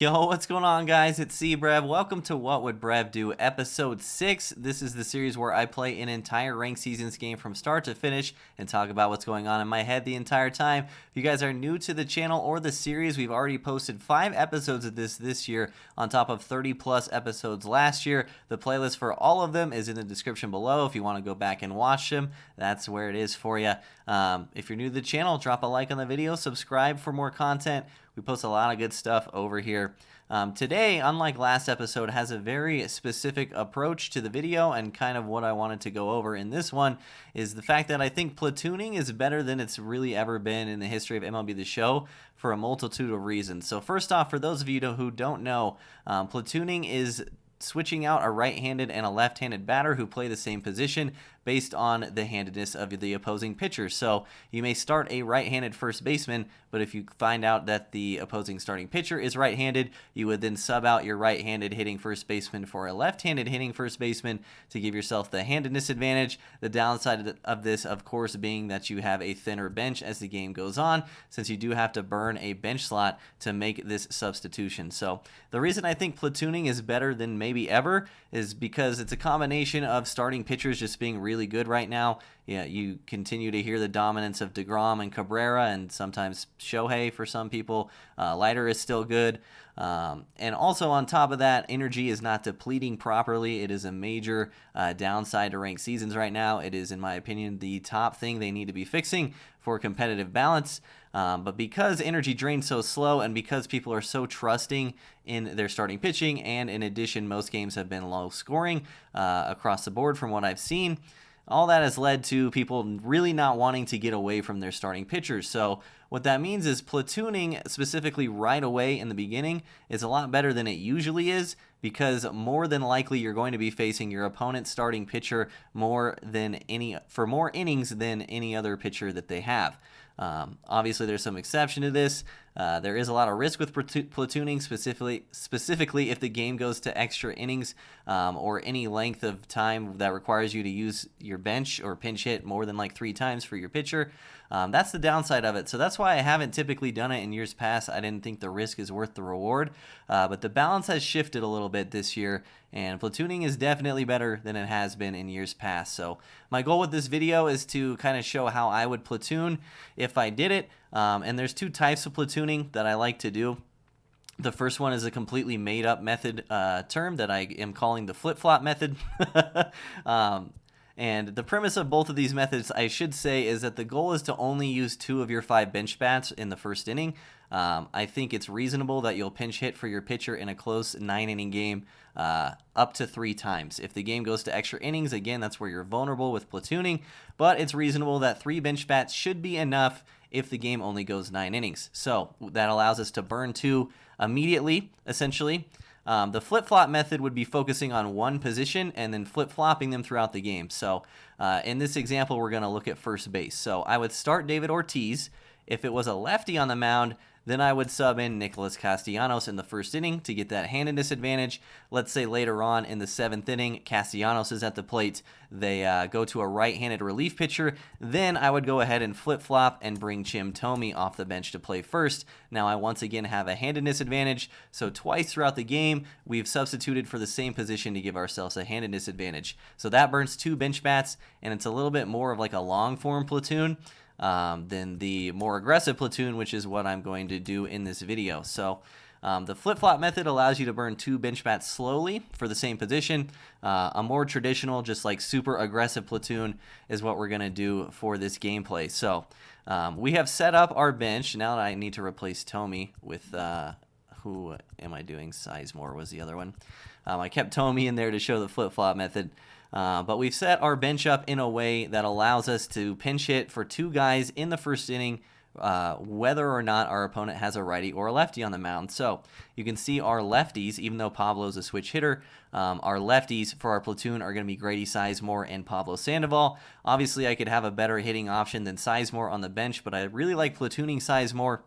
Yo, what's going on, guys? It's Brev. Welcome to What Would Brev Do, Episode 6. This is the series where I play an entire ranked seasons game from start to finish and talk about what's going on in my head the entire time. If you guys are new to the channel or the series, we've already posted 5 episodes of this year on top of 30 plus episodes last year. The playlist for all of them is in the description below. If you want to go back and watch them, that's where it is for you. If you're new to the channel, drop a like on the video, subscribe for more content. We post a lot of good stuff over here. Today, unlike last episode, has a very specific approach to the video, and kind of what I wanted to go over in this one is the fact that I think platooning is better than it's really ever been in the history of MLB The Show for a multitude of reasons. So first off, for those of you who don't know, platooning is switching out a right-handed and a left-handed batter who play the same position based on the handedness of the opposing pitcher. So you may start a right-handed first baseman, but if you find out that the opposing starting pitcher is right-handed, you would then sub out your right-handed hitting first baseman for a left-handed hitting first baseman to give yourself the handedness advantage. The downside of this, of course, being that you have a thinner bench as the game goes on, since you do have to burn a bench slot to make this substitution. So the reason I think platooning is better than maybe ever is because it's a combination of starting pitchers just being really good right now. Yeah, you continue to hear the dominance of DeGrom and Cabrera, and sometimes Shohei for some people. Leiter is still good. And also on top of that, energy is not depleting properly. It is a major downside to ranked seasons right now. It is, in my opinion, the top thing they need to be fixing for competitive balance. But because energy drains so slow, and because people are so trusting in their starting pitching, and in addition, most games have been low scoring across the board from what I've seen, all that has led to people really not wanting to get away from their starting pitchers. So what that means is platooning, specifically right away in the beginning, is a lot better than it usually is, because more than likely you're going to be facing your opponent's starting pitcher for more innings than any other pitcher that they have. Obviously, there's some exception to this. There is a lot of risk with platooning, specifically if the game goes to extra innings or any length of time that requires you to use your bench or pinch hit more than like 3 times for your pitcher. That's the downside of it. So that's why I haven't typically done it in years past. I didn't think the risk is worth the reward. But the balance has shifted a little bit this year, and platooning is definitely better than it has been in years past. So my goal with this video is to kind of show how I would platoon if I did it. And there's 2 types of platooning that I like to do. The first one is a completely made-up method term that I am calling the flip-flop method. And the premise of both of these methods, I should say, is that the goal is to only use 2 of your 5 bench bats in the first inning. I think it's reasonable that you'll pinch hit for your pitcher in a close 9-inning game up to 3 times. If the game goes to extra innings, again, that's where you're vulnerable with platooning, but it's reasonable that 3 bench bats should be enough if the game only goes 9 innings. So that allows us to burn 2 immediately, essentially. The flip-flop method would be focusing on one position and then flip-flopping them throughout the game. So in this example, we're going to look at first base. So I would start David Ortiz. If it was a lefty on the mound, then I would sub in Nicholas Castellanos in the first inning to get that handedness advantage. Let's say later on in the 7th inning, Castellanos is at the plate. They go to a right-handed relief pitcher. Then I would go ahead and flip-flop and bring Jim Thome off the bench to play first. Now I once again have a handedness advantage. So twice throughout the game, we've substituted for the same position to give ourselves a handedness advantage. So that burns 2 bench bats, and it's a little bit more of like a long-form platoon than the more aggressive platoon, which is what I'm going to do in this video. So the flip-flop method allows you to burn 2 bench bats slowly for the same position. A more traditional, just like super aggressive platoon is what we're going to do for this gameplay. So we have set up our bench. Now that I need to replace Thome with, who am I doing? Sizemore was the other one. I kept Thome in there to show the flip-flop method. But we've set our bench up in a way that allows us to pinch hit for 2 guys in the first inning, whether or not our opponent has a righty or a lefty on the mound. So you can see our lefties, even though Pablo's a switch hitter, our lefties for our platoon are going to be Grady Sizemore and Pablo Sandoval. Obviously, I could have a better hitting option than Sizemore on the bench, but I really like platooning Sizemore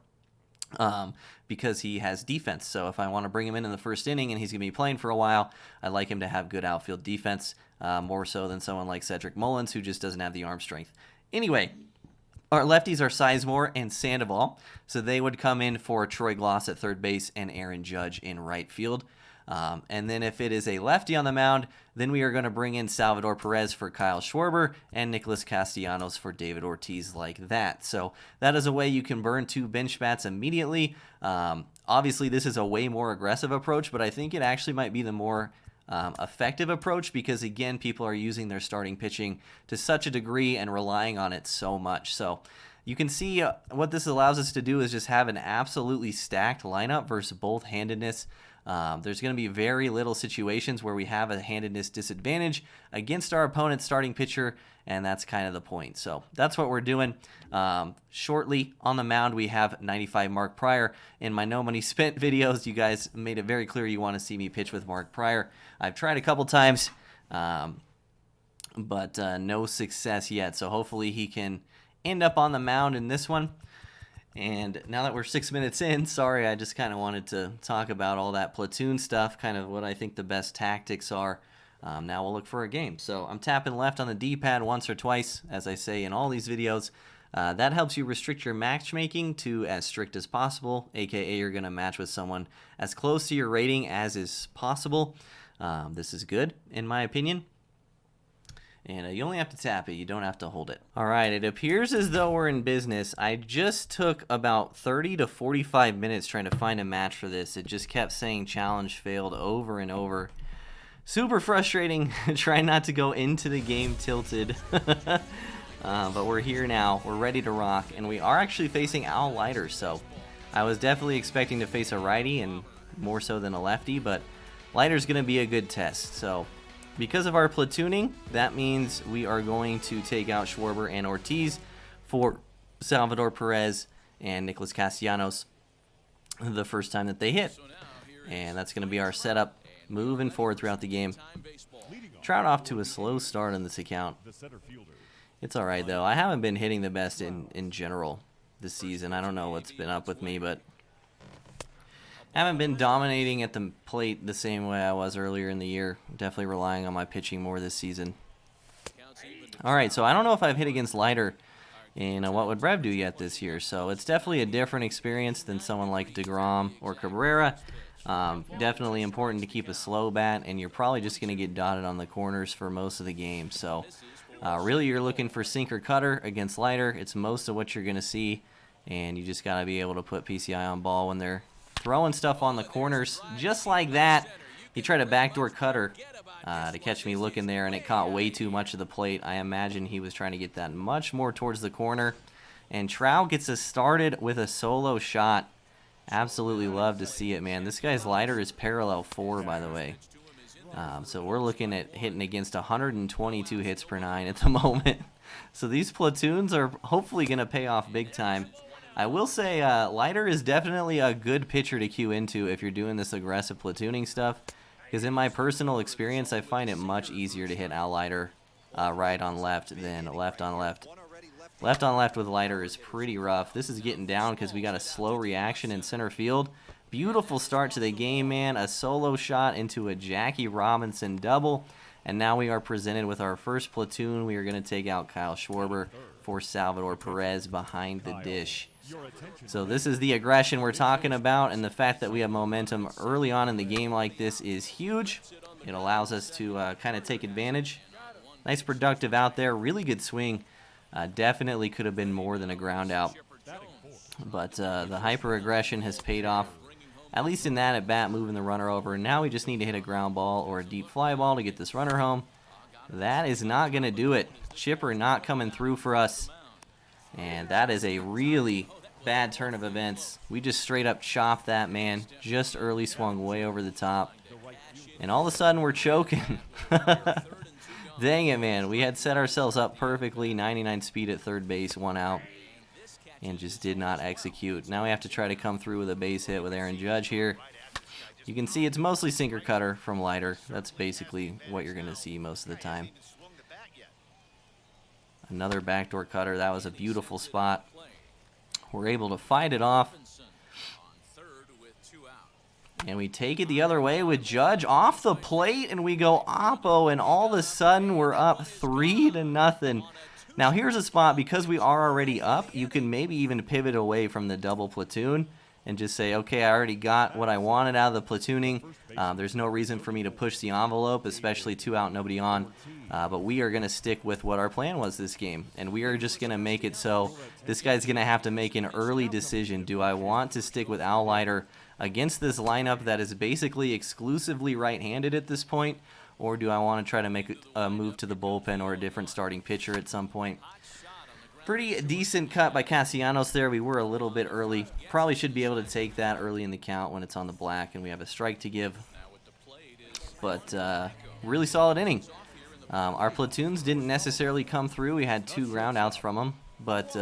because he has defense. So if I want to bring him in the first inning and he's going to be playing for a while, I like him to have good outfield defense, more so than someone like Cedric Mullins, who just doesn't have the arm strength. Anyway, Our lefties are Sizemore and Sandoval, so they would come in for Troy Gloss at third base and Aaron Judge in right field. And then if it is a lefty on the mound, then we are going to bring in Salvador Perez for Kyle Schwarber and Nicholas Castellanos for David Ortiz, like that. So that is a way you can burn 2 bench bats immediately. Obviously, this is a way more aggressive approach, but I think it actually might be the more effective approach because, again, people are using their starting pitching to such a degree and relying on it so much. So you can see what this allows us to do is just have an absolutely stacked lineup versus both handedness. There's going to be very little situations where we have a handedness disadvantage against our opponent's starting pitcher, and that's kind of the point. So that's what we're doing. Shortly on the mound, we have 95 Mark Prior. In my No Money Spent videos, you guys made it very clear you want to see me pitch with Mark Prior. I've tried a couple times, but no success yet. So hopefully he can end up on the mound in this one. And now that we're 6 minutes in, sorry, I just kind of wanted to talk about all that platoon stuff, kind of what I think the best tactics are. Now we'll look for a game. So I'm tapping left on the D-pad once or twice, as I say in all these videos. That helps you restrict your matchmaking to as strict as possible, aka you're going to match with someone as close to your rating as is possible. This is good, in my opinion. And you only have to tap it. You don't have to hold it. All right, it appears as though we're in business. I just took about 30 to 45 minutes trying to find a match for this. It just kept saying challenge failed over and over. Super frustrating. Trying not to go into the game tilted. But we're here now. We're ready to rock. And we are actually facing Al Leiter. So I was definitely expecting to face a righty and more so than a lefty. But Leiter's going to be a good test. So because of our platooning, that means we are going to take out Schwarber and Ortiz for Salvador Perez and Nicholas Castellanos the first time that they hit. And that's going to be our setup moving forward throughout the game. Trout off to a slow start on this account. It's all right, though. I haven't been hitting the best in general this season. I don't know what's been up with me, but haven't been dominating at the plate the same way I was earlier in the year. Definitely relying on my pitching more this season. All right, so I don't know if I've hit against Leiter in What Would Brev Do yet this year. So it's definitely a different experience than someone like DeGrom or Cabrera. Definitely important to keep a slow bat, and you're probably just going to get dotted on the corners for most of the game. So really you're looking for sinker cutter against Leiter. It's most of what you're going to see, and you just got to be able to put PCI on ball when they're throwing stuff on the corners just like that. He tried a backdoor cutter to catch me looking there, and it caught way too much of the plate. I imagine he was trying to get that much more towards the corner. And Trout gets us started with a solo shot. Absolutely love to see it, man. This guy's Leiter is parallel 4, by the way. So we're looking at hitting against 122 hits per 9 at the moment. So these platoons are hopefully going to pay off big time. I will say Leiter is definitely a good pitcher to cue into if you're doing this aggressive platooning stuff, because in my personal experience, I find it much easier to hit Al Leiter right on left than left on left. Left on left with Leiter is pretty rough. This is getting down because we got a slow reaction in center field. Beautiful start to the game, man. A solo shot into a Jackie Robinson double. And now we are presented with our first platoon. We are going to take out Kyle Schwarber for Salvador Perez behind the dish. So this is the aggression we're talking about, and the fact that we have momentum early on in the game like this is huge. It allows us to kind of take advantage. Nice productive out there. Really good swing. Definitely could have been more than a ground out. But the hyper-aggression has paid off, at least in that at-bat, moving the runner over. Now we just need to hit a ground ball or a deep fly ball to get this runner home. That is not going to do it. Chipper not coming through for us. And that is a really bad turn of events. We just straight up chopped that man. Just early swung way over the top. And all of a sudden we're choking. Dang it, man. We had set ourselves up perfectly. 99 speed at third base, 1 out. And just did not execute. Now we have to try to come through with a base hit with Aaron Judge here. You can see it's mostly sinker cutter from Leiter. That's basically what you're going to see most of the time. Another backdoor cutter. That was a beautiful spot. We're able to fight it off. And we take it the other way with Judge off the plate, and we go oppo, and all of a sudden we're up 3-0. Now here's a spot, because we are already up, you can maybe even pivot away from the double platoon and just say, okay, I already got what I wanted out of the platooning. There's no reason for me to push the envelope, especially 2 out, nobody on. But we are going to stick with what our plan was this game. And we are just going to make it so this guy's going to have to make an early decision. Do I want to stick with Al Leiter against this lineup that is basically exclusively right-handed at this point? Or do I want to try to make a move to the bullpen or a different starting pitcher at some point? Pretty decent cut by Castellanos there. We were a little bit early. Probably should be able to take that early in the count when it's on the black and we have a strike to give. But really solid inning. Our platoons didn't necessarily come through. We had 2 ground outs from them. But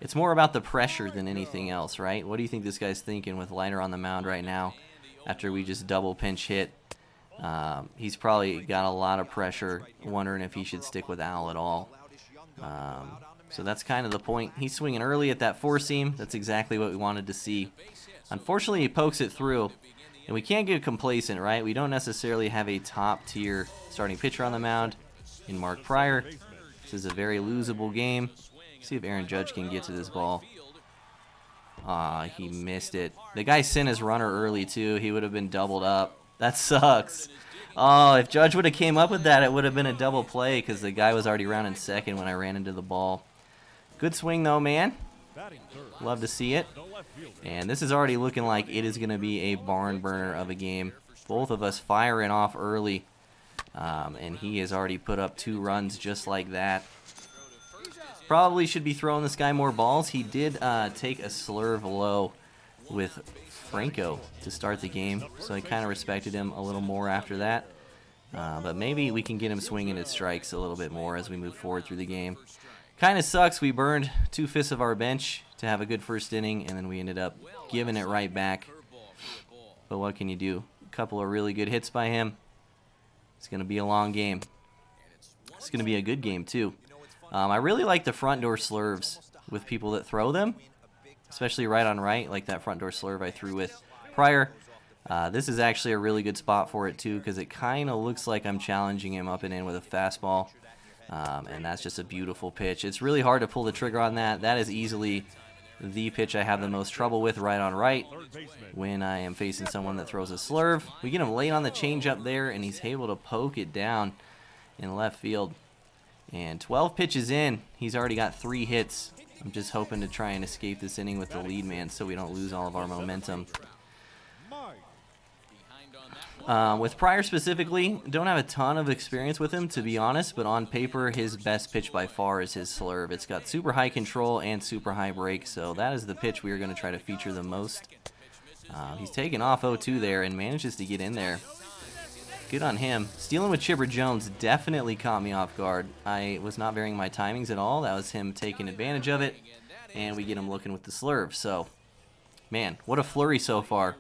it's more about the pressure than anything else, right? What do you think this guy's thinking with Leiter on the mound right now after we just double pinch hit? He's probably got a lot of pressure, wondering if he should stick with Al at all. So that's kind of the point. He's swinging early at that 4-seam. That's exactly what we wanted to see. Unfortunately, he pokes it through, and we can't get complacent, right? We don't necessarily have a top-tier starting pitcher on the mound in Mark Prior. This is a very losable game. See if Aaron Judge can get to this ball. He missed it. The guy sent his runner early, too. He would have been doubled up. That sucks. Oh, if Judge would have came up with that, it would have been a double play because the guy was already rounding second when I ran into the ball. Good swing, though, man. Love to see it. And this is already looking like it is going to be a barn burner of a game. Both of us firing off early. And he has already put up 2 runs just like that. Probably should be throwing this guy more balls. He did take a slurve low with Franco to start the game, so I kind of respected him a little more after that. But maybe we can get him swinging at strikes a little bit more as we move forward through the game. Kind of sucks. We burned 2/5 of our bench to have a good first inning, and then we ended up giving it right back. But what can you do? A couple of really good hits by him. It's going to be a long game. It's going to be a good game, too. I really like the front door slurves with people that throw them, especially right on right, like that front door slurve I threw with Prior. This is actually a really good spot for it, too, because it kind of looks like I'm challenging him up and in with a fastball. And that's just a beautiful pitch. It's really hard to pull the trigger on that. That is easily the pitch I have the most trouble with right on right when I am facing someone that throws a slurve. We get him late on the changeup there, and he's able to poke it down in left field. And 12 pitches in, he's already got 3 hits. I'm just hoping to try and escape this inning with the lead man so we don't lose all of our momentum. With Prior specifically, don't have a ton of experience with him, to be honest, but on paper, his best pitch by far is his slurve. It's got super high control and super high break, so that is the pitch we are going to try to feature the most. He's taken off 0-2 there and manages to get in there. Good on him. Stealing with Chipper Jones definitely caught me off guard. I was not varying my timings at all. That was him taking advantage of it, and we get him looking with the slurve. So, man, what a flurry so far.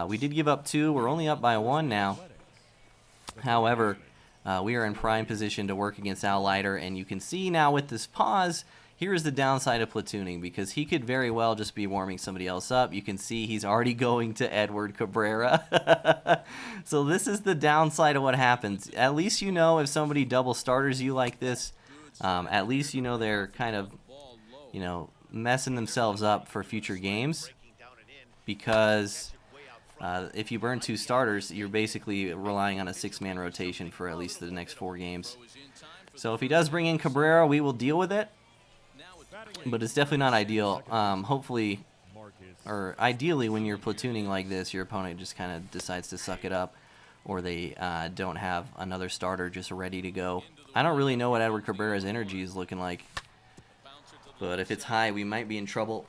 We did give up 2. We're only up by 1 now. However, we are in prime position to work against Al Leiter, and you can see now with this pause, here is the downside of platooning, because he could very well just be warming somebody else up. You can see he's already going to Edward Cabrera. So this is the downside of what happens. At least you know if somebody double starters you like this, at least you know they're kind of, messing themselves up for future games, because if you burn 2 starters, you're basically relying on a 6-man rotation for at least the next 4 games. So if he does bring in Cabrera, we will deal with it. But it's definitely not ideal. Hopefully, or ideally, when you're platooning like this, your opponent just kind of decides to suck it up, or they don't have another starter just ready to go. I don't really know what Edward Cabrera's energy is looking like, but if it's high, we might be in trouble.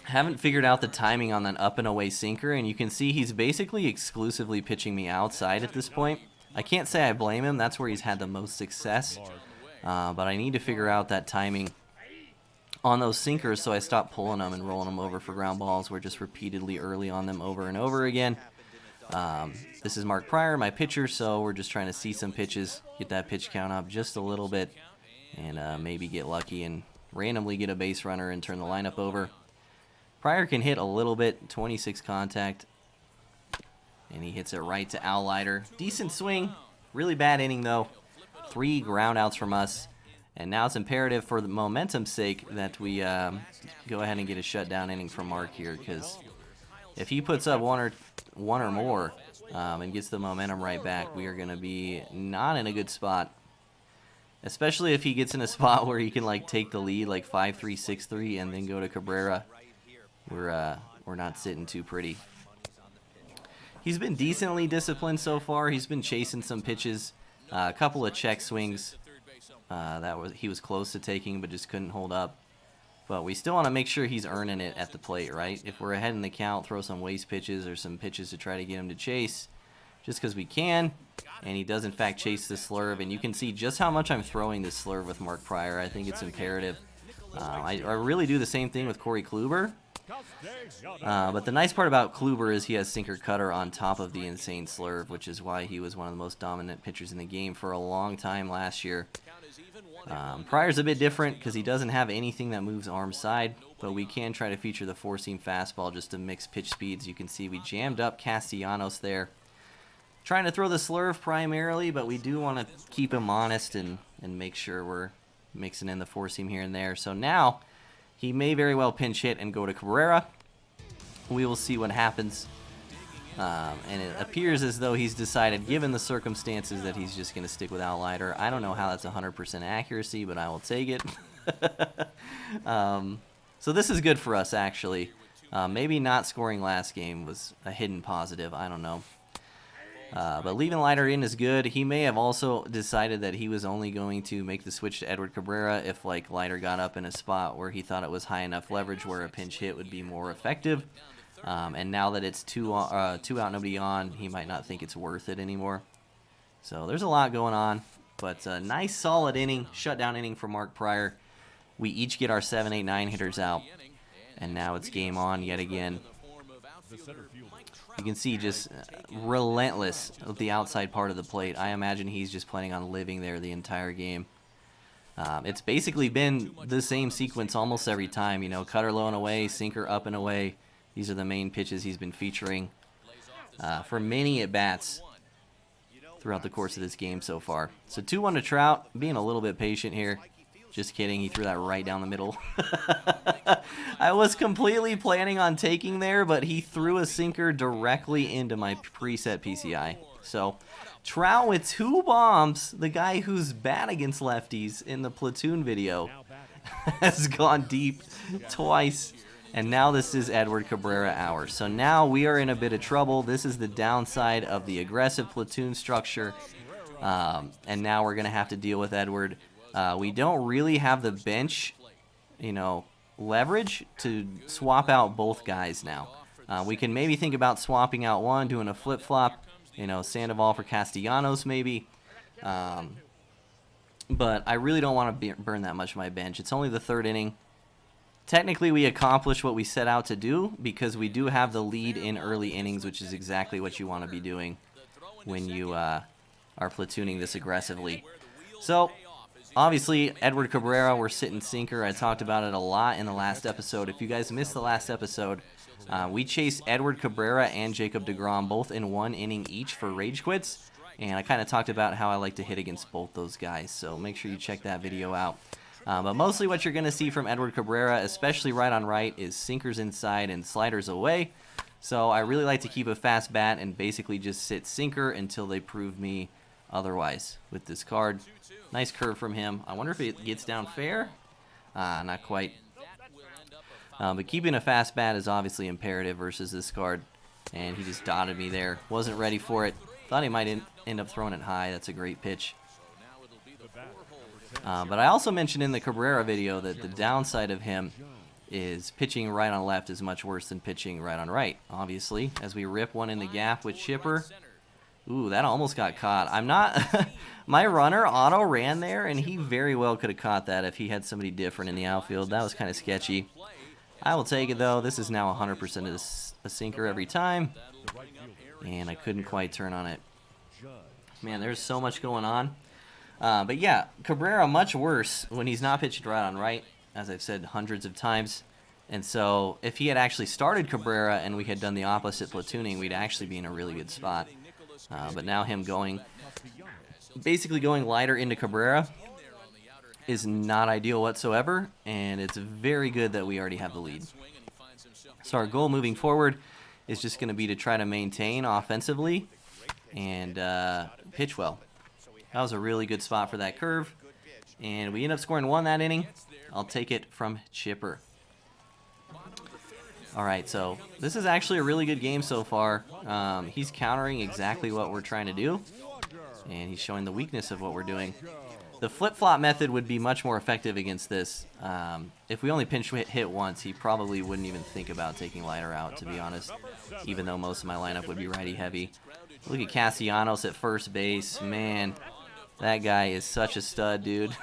Haven't figured out the timing on that up and away sinker, and you can see he's basically exclusively pitching me outside at this point. I can't say I blame him. That's where he's had the most success. But I need to figure out that timing on those sinkers so I stop pulling them and rolling them over for ground balls. We're just repeatedly early on them over and over again. This is Mark Prior, my pitcher, so we're just trying to see some pitches, get that pitch count up just a little bit, and maybe get lucky and randomly get a base runner and turn the lineup over. Prior can hit a little bit, 26 contact, and he hits it right to Al Leiter. Decent swing, really bad inning though. 3 groundouts from us. And now it's imperative for the momentum's sake that we go ahead and get a shutdown inning from Mark here, because if he puts up one or more and gets the momentum right back, we are going to be not in a good spot. Especially if he gets in a spot where he can like take the lead like 5-3, 6-3 and then go to Cabrera. We're not sitting too pretty. He's been decently disciplined so far. He's been chasing some pitches, a couple of check swings he was close to taking but just couldn't hold up. But we still want to make sure he's earning it at the plate, right? If we're ahead in the count, throw some waste pitches or some pitches to try to get him to chase just because we can. And he does, in fact, chase the Slurve. And you can see just how much I'm throwing this Slurve with Mark Prior. I think it's imperative. I really do the same thing with Corey Kluber. But the nice part about Kluber is he has sinker cutter on top of the insane Slurve, which is why he was one of the most dominant pitchers in the game for a long time last year. Prior's a bit different because he doesn't have anything that moves arm side, but we can try to feature the four-seam fastball just to mix pitch speeds. You can see we jammed up Castellanos there. Trying to throw the Slurve primarily, but we do want to keep him honest and make sure we're mixing in the four-seam here and there. So now he may very well pinch hit and go to Cabrera. We will see what happens. And it appears as though he's decided, given the circumstances, that he's just going to stick with Outlighter. I don't know how that's 100% accuracy, but I will take it. So this is good for us, actually. Maybe not scoring last game was a hidden positive. I don't know. But leaving Leiter in is good. He may have also decided that he was only going to make the switch to Edward Cabrera if like Leiter got up in a spot where he thought it was high enough leverage where a pinch hit would be more effective. And now that it's two out, nobody on, he might not think it's worth it anymore. So there's a lot going on. But a nice solid inning, shutdown inning for Mark Prior. We each get our 7, 8, 9 hitters out. And now it's game on yet again. You can see just relentless with the outside part of the plate. I imagine he's just planning on living there the entire game. It's basically been the same sequence almost every time. You know, cutter low and away, sinker up and away. These are the main pitches he's been featuring for many at-bats throughout the course of this game so far. So 2-1 to Trout, being a little bit patient here. Just kidding, he threw that right down the middle. I was completely planning on taking there, but he threw a sinker directly into my preset PCI. So Trout with 2 bombs, the guy who's bad against lefties in the Platoon video, has gone deep twice. And now this is Edward Cabrera hours. So now we are in a bit of trouble. This is the downside of the aggressive platoon structure. And now we're going to have to deal with Edward. We don't really have the bench, leverage to swap out both guys now. We can maybe think about swapping out one, doing a flip-flop, Sandoval for Castellanos maybe. But I really don't want to burn that much of my bench. It's only the 3rd inning. Technically, we accomplished what we set out to do because we do have the lead in early innings, which is exactly what you want to be doing when you are platooning this aggressively. So, obviously, Edward Cabrera, we're sitting sinker. I talked about it a lot in the last episode. If you guys missed the last episode, we chased Edward Cabrera and Jacob deGrom both in 1 inning each for rage quits. And I kind of talked about how I like to hit against both those guys. So make sure you check that video out. But mostly what you're going to see from Edward Cabrera, especially right on right, is sinkers inside and sliders away. So I really like to keep a fast bat and basically just sit sinker until they prove me otherwise with this card. Nice curve from him. I wonder if it gets down fair. Not quite. But keeping a fast bat is obviously imperative versus this card. And he just dotted me there. Wasn't ready for it. Thought he might end up throwing it high. That's a great pitch. But I also mentioned in the Cabrera video that the downside of him is pitching right on left is much worse than pitching right on right, obviously. As we rip one in the gap with Chipper. Ooh, that almost got caught. I'm not... My runner auto ran there, and he very well could have caught that if he had somebody different in the outfield. That was kind of sketchy. I will take it, though. This is now 100% a sinker every time. And I couldn't quite turn on it. Man, there's so much going on. But yeah, Cabrera much worse when he's not pitching right on right, as I've said hundreds of times. And so if he had actually started Cabrera and we had done the opposite platooning, we'd actually be in a really good spot. But now him going basically going lighter into Cabrera is not ideal whatsoever, and it's very good that we already have the lead. So our goal moving forward is just going to be to try to maintain offensively and pitch well. That was a really good spot for that curve, and we end up scoring 1 that inning. I'll take it from Chipper. All right, so this is actually a really good game so far. He's countering exactly what we're trying to do, and he's showing the weakness of what we're doing. The flip-flop method would be much more effective against this. If we only pinch hit once, he probably wouldn't even think about taking lighter out, to be honest, even though most of my lineup would be righty-heavy. Look at Castellanos at first base. Man, that guy is such a stud, dude.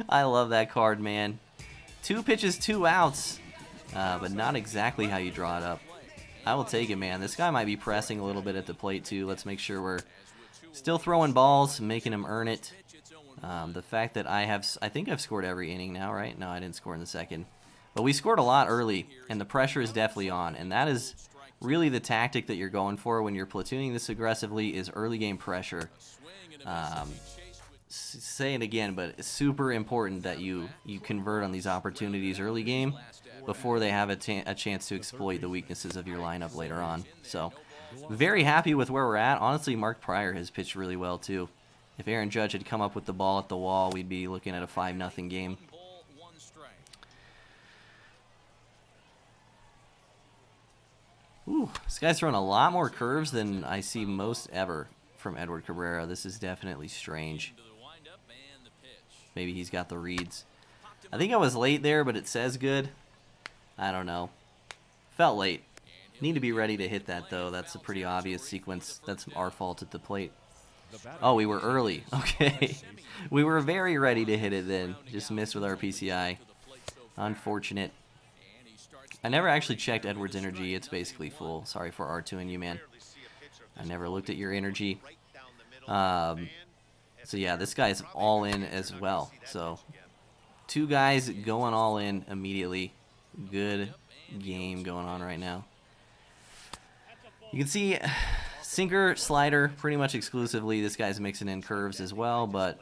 I love that card, man. 2 pitches, 2 outs, but not exactly how you draw it up. I will take it, man. This guy might be pressing a little bit at the plate, too. Let's make sure we're still throwing balls, making him earn it. The fact that I think I've scored every inning now, right? No, I didn't score in the second. But we scored a lot early, and the pressure is definitely on. And that is really the tactic that you're going for when you're platooning this aggressively is early game pressure. Say it again, but it's super important that you convert on these opportunities early game before they have a chance to exploit the weaknesses of your lineup later on. So, very happy with where we're at. Honestly, Mark Pryor has pitched really well, too. If Aaron Judge had come up with the ball at the wall, we'd be looking at a 5-0 game. Ooh, this guy's throwing a lot more curves than I see most ever from Edward Cabrera. This is definitely strange. Maybe he's got the reads. I think I was late there, but it says good. I don't know. Felt late. Need to be ready to hit that, though. That's a pretty obvious sequence. That's our fault at the plate. Oh, we were early. Okay. We were very ready to hit it then. Just missed with our PCI. Unfortunate. I never actually checked Edward's energy. It's basically full. Sorry for R2 and you, man. I never looked at your energy. So yeah, this guy's all in as well. So 2 guys going all in immediately. Good game going on right now. You can see sinker, slider, pretty much exclusively. This guy's mixing in curves as well, but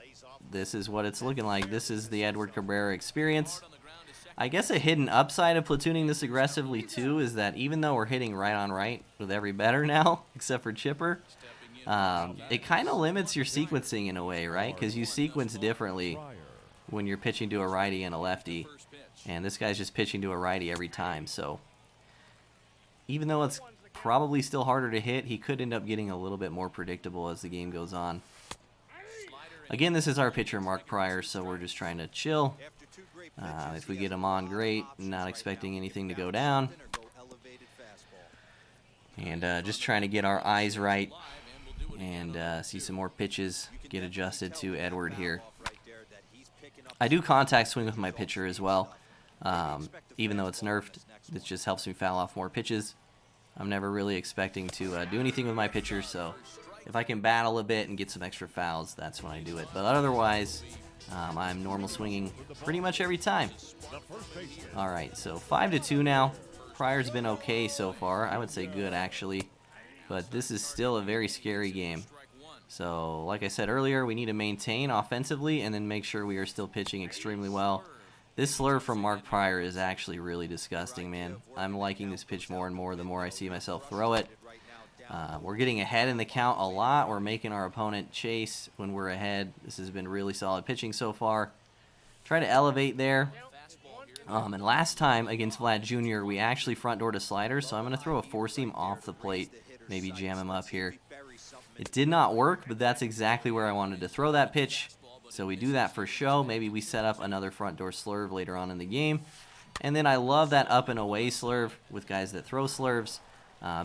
this is what it's looking like. This is the Edward Cabrera experience. I guess a hidden upside of platooning this aggressively, too, is that even though we're hitting right on right with every batter now, except for Chipper, it kind of limits your sequencing in a way, right? Because you sequence differently when you're pitching to a righty and a lefty, and this guy's just pitching to a righty every time. So even though it's probably still harder to hit, he could end up getting a little bit more predictable as the game goes on. Again, this is our pitcher, Mark Pryor, so we're just trying to chill. If we get him on, great. Not expecting anything to go down. And just trying to get our eyes right and see some more pitches get adjusted to Edward here. I do contact swing with my pitcher as well. Even though it's nerfed, it just helps me foul off more pitches. I'm never really expecting to do anything with my pitcher, so if I can battle a bit and get some extra fouls, that's when I do it. But otherwise, I'm normal swinging pretty much every time. All right, so 5-2 now. Pryor's been okay so far. I would say good, actually. But this is still a very scary game. So, like I said earlier, we need to maintain offensively and then make sure we are still pitching extremely well. This slurve from Mark Pryor is actually really disgusting, man. I'm liking this pitch more and more the more I see myself throw it. We're getting ahead in the count a lot. We're making our opponent chase when we're ahead. This has been really solid pitching so far. Try to elevate there. And last time against Vlad Jr., we actually front door to sliders, so I'm going to throw a four-seam off the plate, maybe jam him up here. It did not work, but that's exactly where I wanted to throw that pitch. So we do that for show. Maybe we set up another front door slurve later on in the game. And then I love that up and away slurve with guys that throw slurves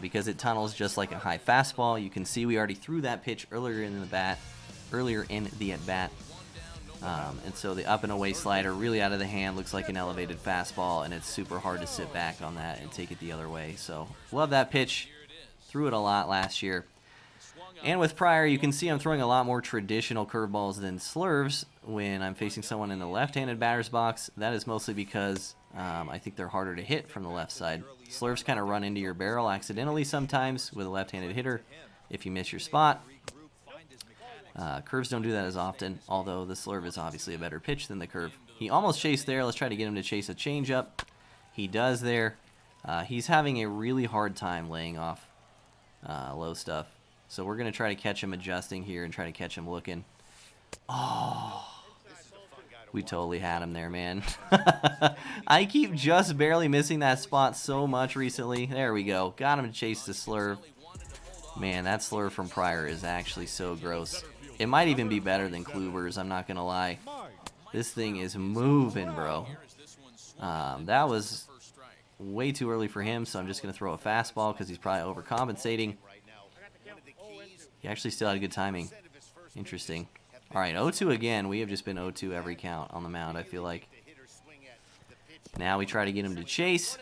because it tunnels just like a high fastball. You can see we already threw that pitch earlier in the at-bat. And so the up and away slider really out of the hand looks like an elevated fastball, and it's super hard to sit back on that and take it the other way. So love that pitch. Threw it a lot last year. And with Pryor, you can see I'm throwing a lot more traditional curveballs than slurves when I'm facing someone in the left-handed batter's box. That is mostly because I think they're harder to hit from the left side. Slurves kind of run into your barrel accidentally sometimes with a left-handed hitter if you miss your spot. Curves don't do that as often, although the Slurve is obviously a better pitch than the curve. He almost chased there. Let's try to get him to chase a changeup. He does there. He's having a really hard time laying off low stuff. So we're going to try to catch him adjusting here and try to catch him looking. Oh, we totally had him there, man. I keep just barely missing that spot so much recently. There we go. Got him to chase the Slurve. Man, that Slurve from prior is actually so gross. It might even be better than Kluber's, I'm not going to lie. This thing is moving, bro. That was way too early for him, so I'm just going to throw a fastball because he's probably overcompensating. He actually still had good timing. Interesting. All right, 0-2 again. We have just been 0-2 every count on the mound, I feel like. Now we try to get him to chase.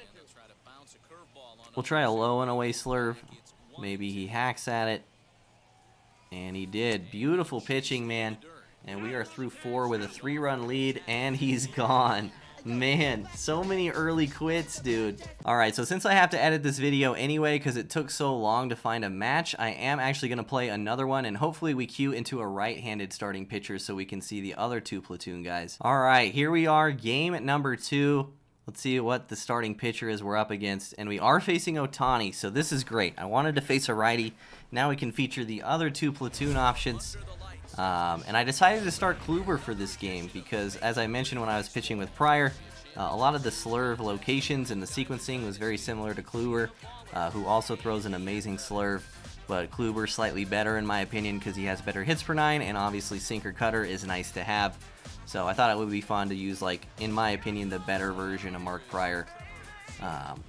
We'll try a low and away Slurve. Maybe he hacks at it. And he did. Beautiful pitching, man. And we are through 4 with a 3-run lead, and he's gone. Man, so many early quits, dude. Alright, so since I have to edit this video anyway because it took so long to find a match, I am actually going to play another one, and hopefully we queue into a right-handed starting pitcher so we can see the other 2 platoon guys. Alright, here we are, game number 2. Let's see what the starting pitcher is we're up against, and we are facing Ohtani, so this is great. I wanted to face a righty. Now we can feature the other 2 platoon options. And I decided to start Kluber for this game because, as I mentioned when I was pitching with Pryor, a lot of the Slurve locations and the sequencing was very similar to Kluber, who also throws an amazing Slurve, but Kluber slightly better in my opinion because he has better hits per 9, and obviously sinker cutter is nice to have. So I thought it would be fun to use, like, in my opinion, the better version of Mark Pryor.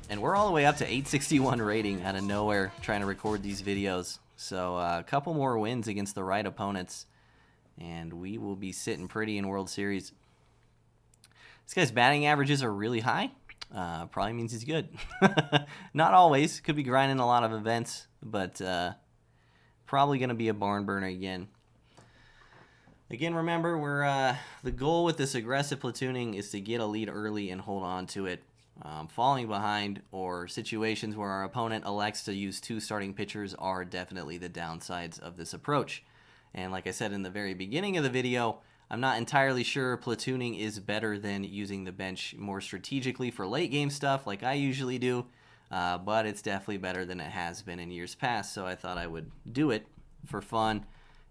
And we're all the way up to 861 rating out of nowhere trying to record these videos. So a couple more wins against the right opponents, and we will be sitting pretty in World Series. This guy's batting averages are really high. Probably means he's good. Not always. Could be grinding a lot of events, but probably going to be a barn burner again. Again, remember, we're the goal with this aggressive platooning is to get a lead early and hold on to it. Falling behind or situations where our opponent elects to use 2 starting pitchers are definitely the downsides of this approach. And like I said in the very beginning of the video, I'm not entirely sure platooning is better than using the bench more strategically for late game stuff like I usually do, but it's definitely better than it has been in years past, so I thought I would do it for fun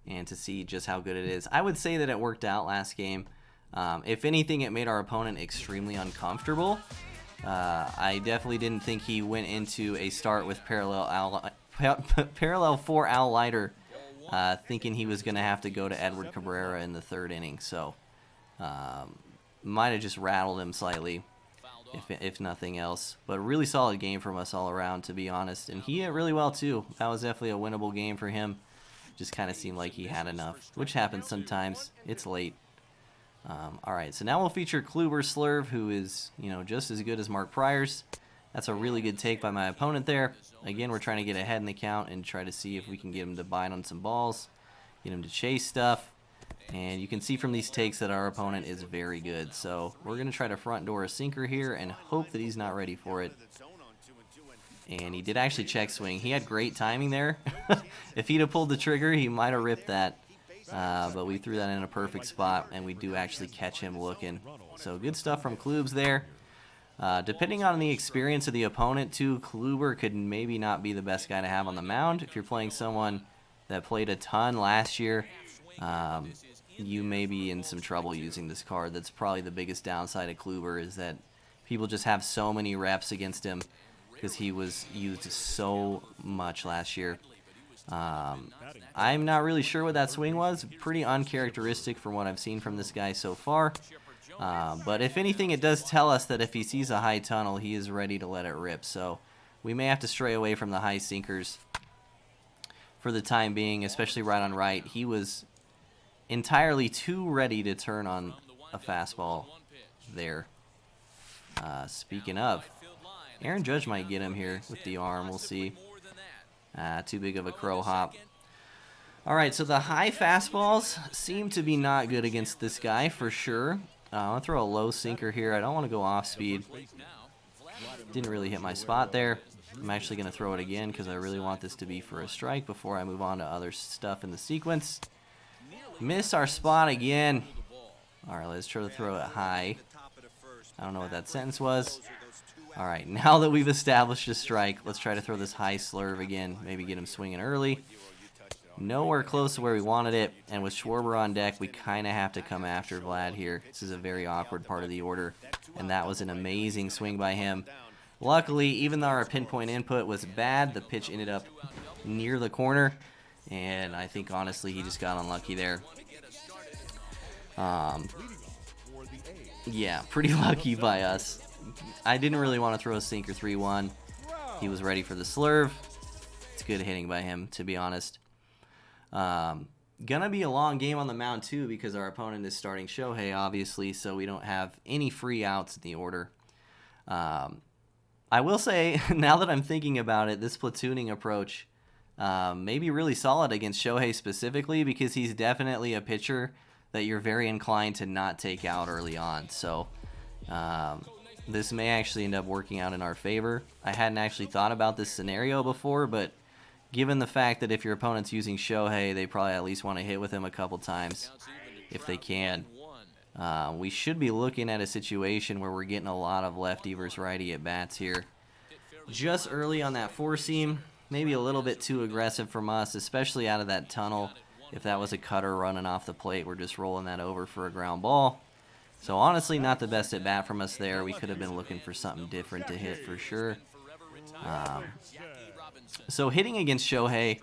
and to see just how good it is. I would say that it worked out last game. If anything, it made our opponent extremely uncomfortable. I definitely didn't think he went into a start with parallel 4 Al Leiter, thinking he was going to have to go to Edward Cabrera in the 3rd inning. So might have just rattled him slightly, if nothing else. But really solid game from us all around, to be honest. And he hit really well, too. That was definitely a winnable game for him. Just kind of seemed like he had enough, which happens sometimes. It's late. Alright, so now we'll feature Kluber Slurve, who is, just as good as Mark Pryor's. That's a really good take by my opponent there. Again, we're trying to get ahead in the count and try to see if we can get him to bite on some balls, get him to chase stuff. And you can see from these takes that our opponent is very good. So we're going to try to front door a sinker here and hope that he's not ready for it. And he did actually check swing. He had great timing there. If he'd have pulled the trigger, he might have ripped that. But we threw that in a perfect spot, and we do actually catch him looking. So good stuff from Klubes there. Depending on the experience of the opponent, too, Kluber could maybe not be the best guy to have on the mound. If you're playing someone that played a ton last year, you may be in some trouble using this card. That's probably the biggest downside of Kluber, is that people just have so many reps against him because he was used so much last year. I'm not really sure what that swing was. Pretty uncharacteristic from what I've seen from this guy so far. But if anything, it does tell us that if he sees a high tunnel, he is ready to let it rip. So we may have to stray away from the high sinkers for the time being, especially right on right. He was entirely too ready to turn on a fastball there. Speaking of, Aaron Judge might get him here with the arm. We'll see. Too big of a crow hop. Alright, so the high fastballs seem to be not good against this guy for sure. I'm going to throw a low sinker here. I don't want to go off speed. Didn't really hit my spot there. I'm actually going to throw it again because I really want this to be for a strike before I move on to other stuff in the sequence. Miss our spot again. All right, let's try to throw it high. I don't know what that sentence was. All right, now that we've established a strike, let's try to throw this high slurve again. Maybe get him swinging early. Nowhere close to where we wanted it, and with Schwarber on deck, we kind of have to come after Vlad here. This is a very awkward part of the order, and that was an amazing swing by him. Luckily, even though our pinpoint input was bad, the pitch ended up near the corner, and I think, honestly, he just got unlucky there. Yeah, pretty lucky by us. I didn't really want to throw a sinker 3-1. He was ready for the slurve. It's good hitting by him, to be honest. Gonna be a long game on the mound too because our opponent is starting Shohei, obviously, so we don't have any free outs in the order. I will say, now that I'm thinking about it, this platooning approach may be really solid against Shohei specifically because he's definitely a pitcher that you're very inclined to not take out early on. So this may actually end up working out in our favor. I hadn't actually thought about this scenario before, but given the fact that if your opponent's using Shohei, they probably at least want to hit with him a couple times if they can. We should be looking at a situation where we're getting a lot of lefty versus righty at bats here. Just early on that four seam, maybe a little bit too aggressive from us, especially out of that tunnel. If that was a cutter running off the plate, we're just rolling that over for a ground ball. So honestly, not the best at bat from us there. We could have been looking for something different to hit for sure. So hitting against Shohei,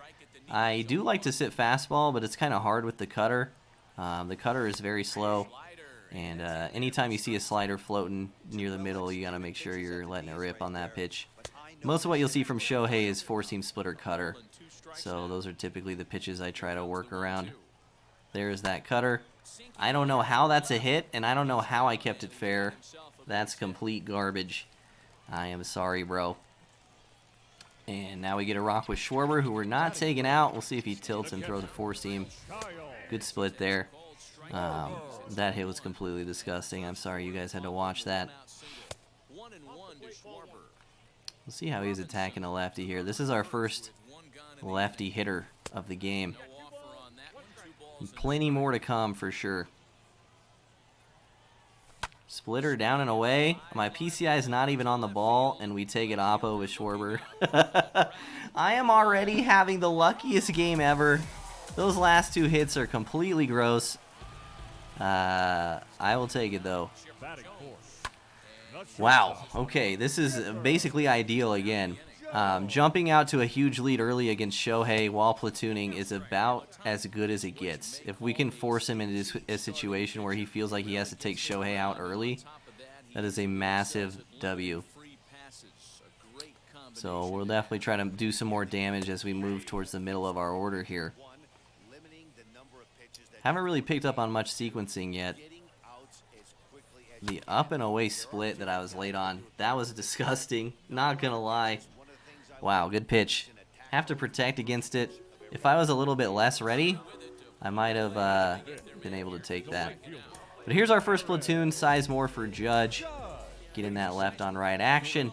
I do like to sit fastball, but it's kind of hard with the cutter. The cutter is very slow, and anytime you see a slider floating near the middle, you got to make sure you're letting it rip on that pitch. Most of what you'll see from Shohei is four-seam splitter cutter, so those are typically the pitches I try to work around. There's that cutter. I don't know how that's a hit, and I don't know how I kept it fair. That's complete garbage. I am sorry, bro. And now we get a rock with Schwarber, who we're not taking out. We'll see if he tilts and throws a four-seam. Good split there. That hit was completely disgusting. I'm sorry you guys had to watch that. We'll see how he's attacking a lefty here. This is our first lefty hitter of the game. Plenty more to come for sure. Splitter down and away. My PCI is not even on the ball, and we take it oppo with Schwarber. I am already having the luckiest game ever. Those last two hits are completely gross. I will take it, though. Wow. Okay, this is basically ideal again. Jumping out to a huge lead early against Shohei while platooning is about as good as it gets. If we can force him into a situation where he feels like he has to take Shohei out early, that is a massive W. So we'll definitely try to do some more damage as we move towards the middle of our order here. Haven't really picked up on much sequencing yet. The up and away split that I was late on, that was disgusting, not gonna lie. Wow, good pitch. Have to protect against it. If I was a little bit less ready, I might have been able to take that. But here's our first platoon. Sizemore for Judge. Getting that left on right action.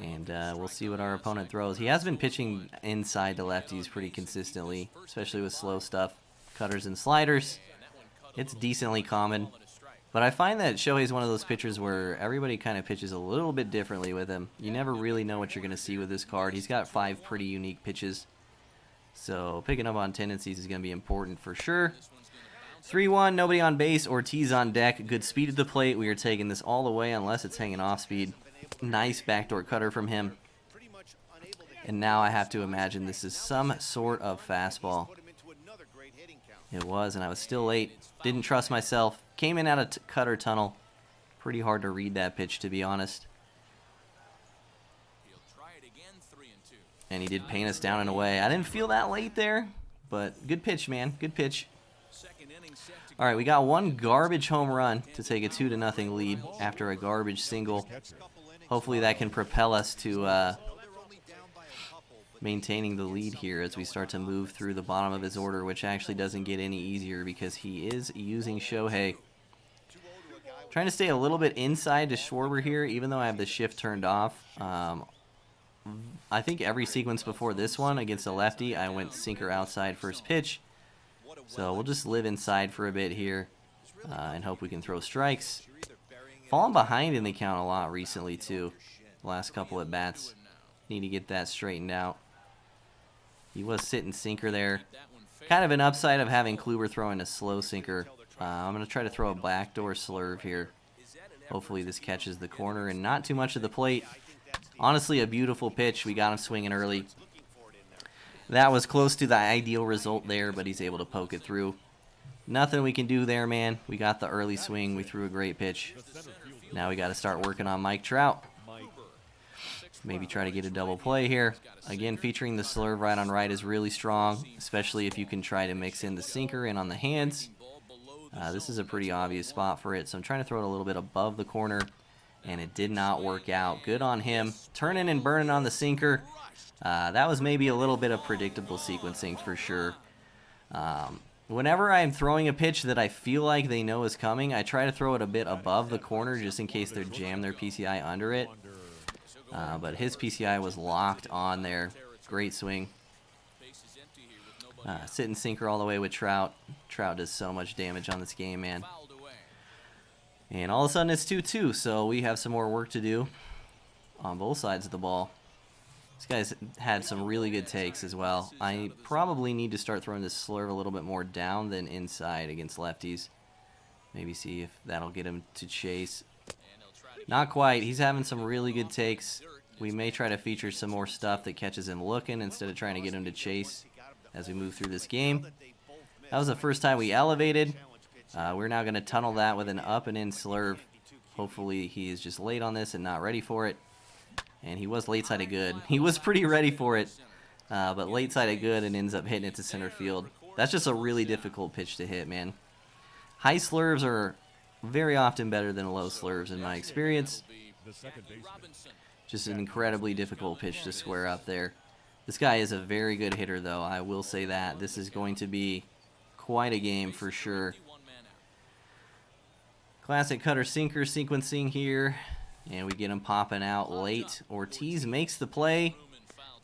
And we'll see what our opponent throws. He has been pitching inside to lefties pretty consistently, especially with slow stuff, cutters and sliders. It's decently common. But I find that Shohei's one of those pitchers where everybody kind of pitches a little bit differently with him. You never really know what you're going to see with this card. He's got 5 pretty unique pitches. So picking up on tendencies is going to be important for sure. 3-1, nobody on base. Ortiz on deck. Good speed at the plate. We are taking this all the way unless it's hanging off speed. Nice backdoor cutter from him. And now I have to imagine this is some sort of fastball. It was, and I was still late. Didn't trust myself. Came in out of cutter tunnel. Pretty hard to read that pitch, to be honest. And he did paint us down and away. I didn't feel that late there, but good pitch, man. Good pitch. All right, we got one garbage home run to take a 2-0 lead after a garbage single. Hopefully that can propel us to maintaining the lead here as we start to move through the bottom of his order, which actually doesn't get any easier because he is using Shohei. Trying to stay a little bit inside to Schwarber here, even though I have the shift turned off. I think every sequence before this one against a lefty, I went sinker outside first pitch. So we'll just live inside for a bit here and hope we can throw strikes. Fallen behind in the count a lot recently too. The last couple at bats. Need to get that straightened out. He was sitting sinker there. Kind of an upside of having Kluber throwing a slow sinker. I'm going to try to throw a backdoor slurve here. Hopefully this catches the corner and not too much of the plate. Honestly, a beautiful pitch. We got him swinging early. That was close to the ideal result there, but he's able to poke it through. Nothing we can do there, man. We got the early swing. We threw a great pitch. Now we got to start working on Mike Trout. Maybe try to get a double play here. Again, featuring the slurve right on right is really strong, especially if you can try to mix in the sinker in on the hands. This is a pretty obvious spot for it, so I'm trying to throw it a little bit above the corner, and it did not work out. Good on him. Turning and burning on the sinker. That was maybe a little bit of predictable sequencing for sure. Whenever I'm throwing a pitch that I feel like they know is coming, I try to throw it a bit above the corner just in case they jam their PCI under it. But his PCI was locked on there. Great swing. Sitting sinker all the way with Trout. Trout does so much damage on this game, man. And all of a sudden it's 2-2, so we have some more work to do on both sides of the ball. This guy's had some really good takes as well. I probably need to start throwing this slurve a little bit more down than inside against lefties. Maybe see if that'll get him to chase. Not quite. He's having some really good takes. We may try to feature some more stuff that catches him looking instead of trying to get him to chase as we move through this game. That was the first time we elevated. We're now going to tunnel that with an up and in slurve. Hopefully he is just late on this and not ready for it. And he was late sided good. He was pretty ready for it, but late sided good and ends up hitting it to center field. That's just a really difficult pitch to hit, man. High slurves are very often better than low slurves in my experience. Just an incredibly difficult pitch to square up there. This guy is a very good hitter, though. I will say that. This is going to be quite a game for sure. Classic cutter sinker sequencing here. And we get him popping out late. Ortiz makes the play.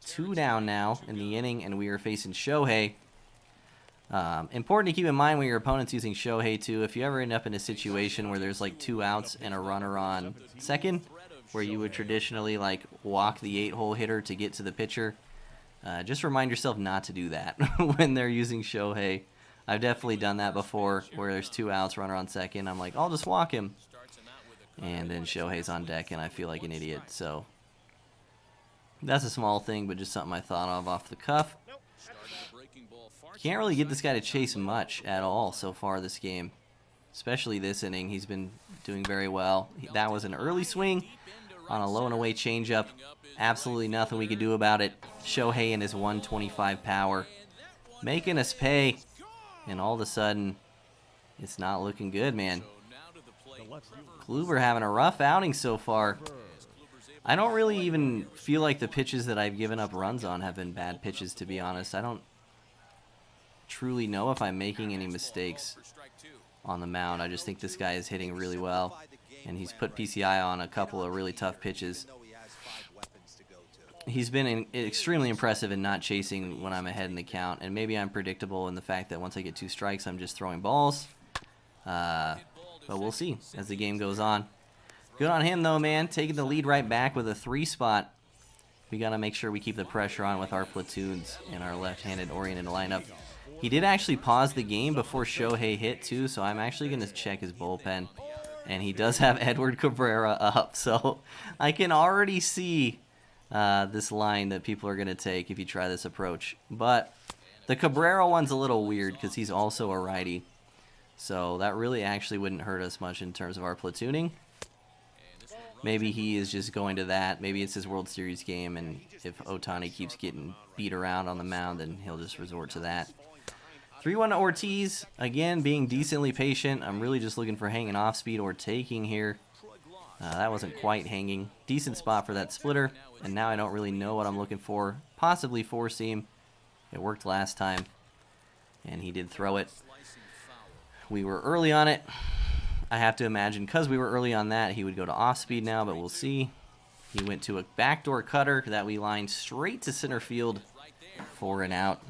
2 down now in the inning, and we are facing Shohei. Important to keep in mind when your opponent's using Shohei, too. If you ever end up in a situation where there's like 2 outs and a runner on second, where you would traditionally like walk the 8-hole hitter to get to the pitcher, just remind yourself not to do that when they're using Shohei. I've definitely done that before, where there's 2 outs, runner on second. I'm like, I'll just walk him. And then Shohei's on deck, and I feel like an idiot. So that's a small thing, but just something I thought of off the cuff. Can't really get this guy to chase much at all so far this game, especially this inning. He's been doing very well. That was an early swing on a low and away changeup. Absolutely nothing we could do about it. Shohei and his 125 power making us pay, and all of a sudden, it's not looking good, man. Kluber having a rough outing so far. I don't really even feel like the pitches that I've given up runs on have been bad pitches, to be honest. I don't truly know if I'm making any mistakes on the mound. I just think this guy is hitting really well, and he's put PCI on a couple of really tough pitches. He's been extremely impressive in not chasing when I'm ahead in the count, and maybe I'm predictable in the fact that once I get 2 strikes, I'm just throwing balls. But we'll see as the game goes on. Good on him, though, man. Taking the lead right back with a 3 spot. We got to make sure we keep the pressure on with our platoons in our left-handed oriented lineup. He did actually pause the game before Shohei hit, too, so I'm actually going to check his bullpen. And he does have Edward Cabrera up, so I can already see this line that people are going to take if you try this approach. But the Cabrera one's a little weird because he's also a righty. So that really actually wouldn't hurt us much in terms of our platooning. Maybe he is just going to that. Maybe it's his World Series game, and if Ohtani keeps getting beat around on the mound, then he'll just resort to that. 3-1 to Ortiz. Again, being decently patient. I'm really just looking for hanging off speed or taking here. That wasn't quite hanging. Decent spot for that splitter, and now I don't really know what I'm looking for. Possibly 4-seam. It worked last time, and he did throw it. We were early on it. I have to imagine because we were early on that, he would go to off speed now, but we'll see. He went to a backdoor cutter that we lined straight to center field for an out.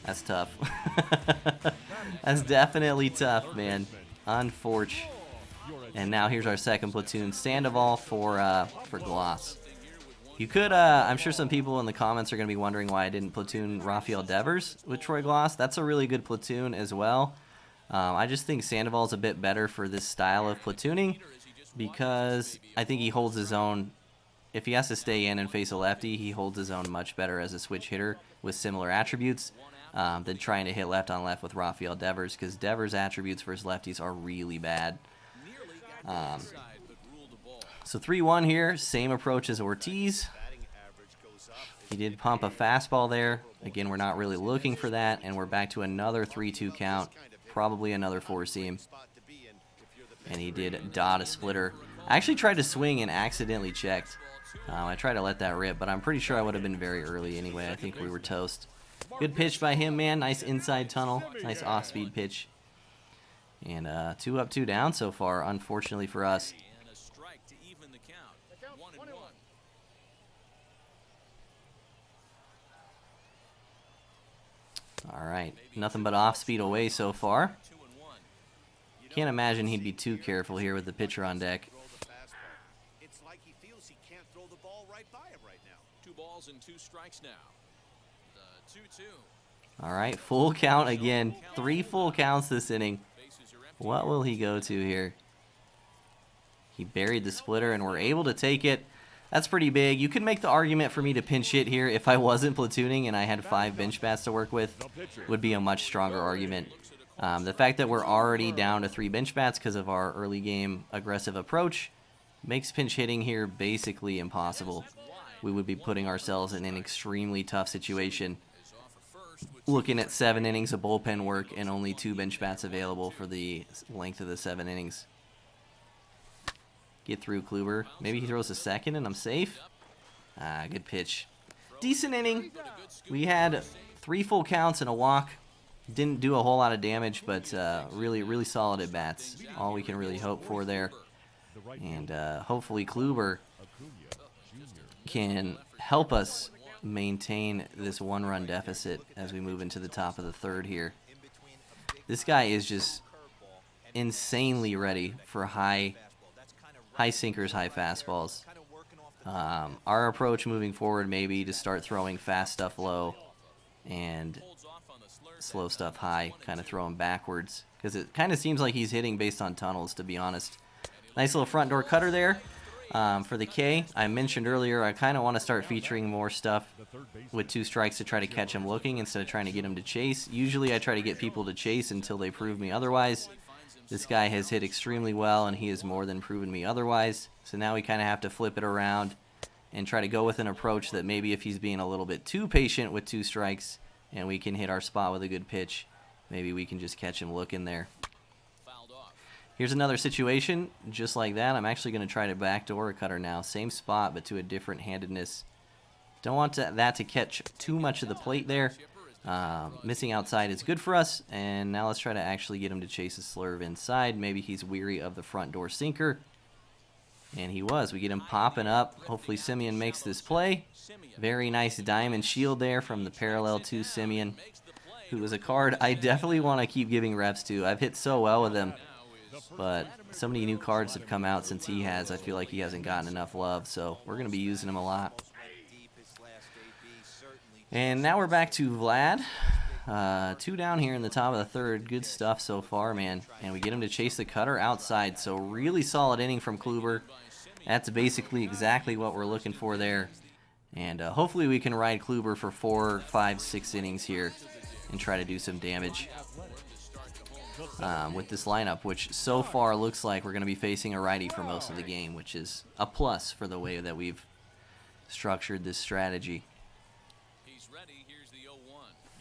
That's tough. That's definitely tough, man. Unfortunate. And now here's our second platoon, Sandoval for Gloss. You could, I'm sure some people in the comments are going to be wondering why I didn't platoon Rafael Devers with Troy Gloss. That's a really good platoon as well. I just think Sandoval's a bit better for this style of platooning because I think he holds his own. If he has to stay in and face a lefty, he holds his own much better as a switch hitter with similar attributes than trying to hit left on left with Rafael Devers, because Devers' attributes versus lefties are really bad. So 3-1 here, same approach as Ortiz. He did pump a fastball there. Again, we're not really looking for that, and we're back to another 3-2 count, probably another four-seam. And he did dot a splitter. I actually tried to swing and accidentally checked. I tried to let that rip, but I'm pretty sure I would have been very early anyway. I think we were toast. Good pitch by him, man. Nice inside tunnel. Nice off-speed pitch. And 2 up, 2 down so far, unfortunately for us. All right, nothing but off-speed away so far. Can't imagine he'd be too careful here with the pitcher on deck. It's like he feels he can't throw the ball right by him right now. 2 balls and 2 strikes now. 2-2. All right, full count again. 3 full counts this inning. What will he go to here? He buried the splitter, and we're able to take it. That's pretty big. You could make the argument for me to pinch hit here if I wasn't platooning and I had 5 bench bats to work with. Would be a much stronger argument. The fact that we're already down to 3 bench bats because of our early game aggressive approach makes pinch hitting here basically impossible. We would be putting ourselves in an extremely tough situation. Looking at 7 innings of bullpen work and only 2 bench bats available for the length of the 7 innings. Get through Kluber. Maybe he throws a second and I'm safe. Good pitch. Decent inning. We had 3 full counts and a walk. Didn't do a whole lot of damage, but really solid at bats. All we can really hope for there. And hopefully Kluber can help us maintain this 1-run deficit as we move into the top of the 3rd here. This guy is just insanely ready for high sinkers, high fastballs. Our approach moving forward may be to start throwing fast stuff low and slow stuff high, kind of throw him backwards, because it kind of seems like he's hitting based on tunnels, to be honest. Nice little front door cutter there. For the K, I mentioned earlier, I kind of want to start featuring more stuff with 2 strikes to try to catch him looking instead of trying to get him to chase. Usually I try to get people to chase until they prove me otherwise. This guy has hit extremely well, and he has more than proven me otherwise. So now we kind of have to flip it around and try to go with an approach that maybe if he's being a little bit too patient with 2 strikes and we can hit our spot with a good pitch, maybe we can just catch him looking there. Here's another situation just like that. I'm actually going to try to backdoor a cutter now. Same spot, but to a different handedness. Don't want that to catch too much of the plate there. Missing outside is good for us. And now let's try to actually get him to chase a slurve inside. Maybe he's weary of the front door sinker. And he was. We get him popping up. Hopefully Simeon makes this play. Very nice diamond shield there from the parallel to Simeon, who is a card I definitely want to keep giving reps to. I've hit so well with him. But so many new cards have come out since he has. I feel like he hasn't gotten enough love, so we're going to be using him a lot. And now we're back to Vlad. 2 down here in the top of the 3rd. Good stuff so far, man. And we get him to chase the cutter outside, so really solid inning from Kluber. That's basically exactly what we're looking for there. And hopefully we can ride Kluber for 4, 5, 6 innings here and try to do some damage. With this lineup, which so far looks like we're going to be facing a righty for most of the game, which is a plus for the way that we've structured this strategy.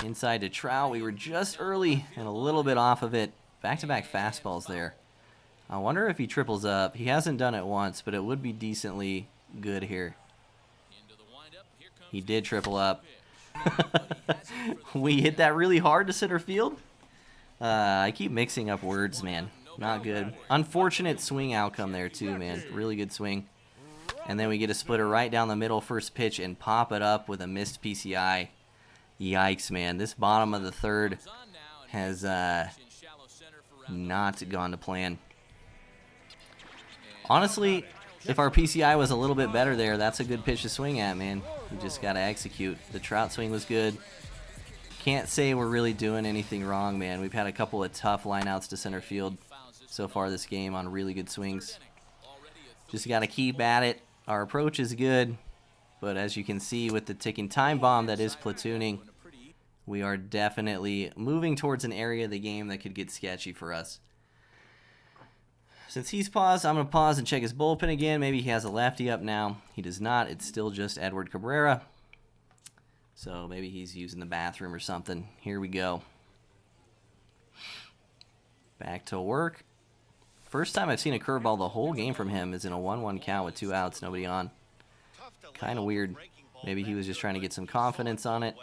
Inside to Trout, we were just early and a little bit off of it. Back-to-back fastballs there. I wonder if he triples up. He hasn't done it once, but it would be decently good here. He did triple up. We hit that really hard to center field. I keep mixing up words, man. Not good. Unfortunate swing outcome there, too, man. Really good swing. And then we get a splitter right down the middle first pitch and pop it up with a missed PCI. Yikes, man. This bottom of the third has not gone to plan. Honestly, if our PCI was a little bit better there, that's a good pitch to swing at, man. We just got to execute. The Trout swing was good. Can't say we're really doing anything wrong, man. We've had a couple of tough lineouts to center field so far this game on really good swings. Just got to keep at it. Our approach is good, but as you can see with the ticking time bomb that is platooning, we are definitely moving towards an area of the game that could get sketchy for us. Since he's paused, I'm going to pause and check his bullpen again. Maybe he has a lefty up now. He does not. It's still just Edward Cabrera. So maybe he's using the bathroom or something. Here we go. Back to work. First time I've seen a curveball the whole game from him is in a 1-1 count with 2 outs, nobody on. Kind of weird. Maybe he was just trying to get some confidence on it.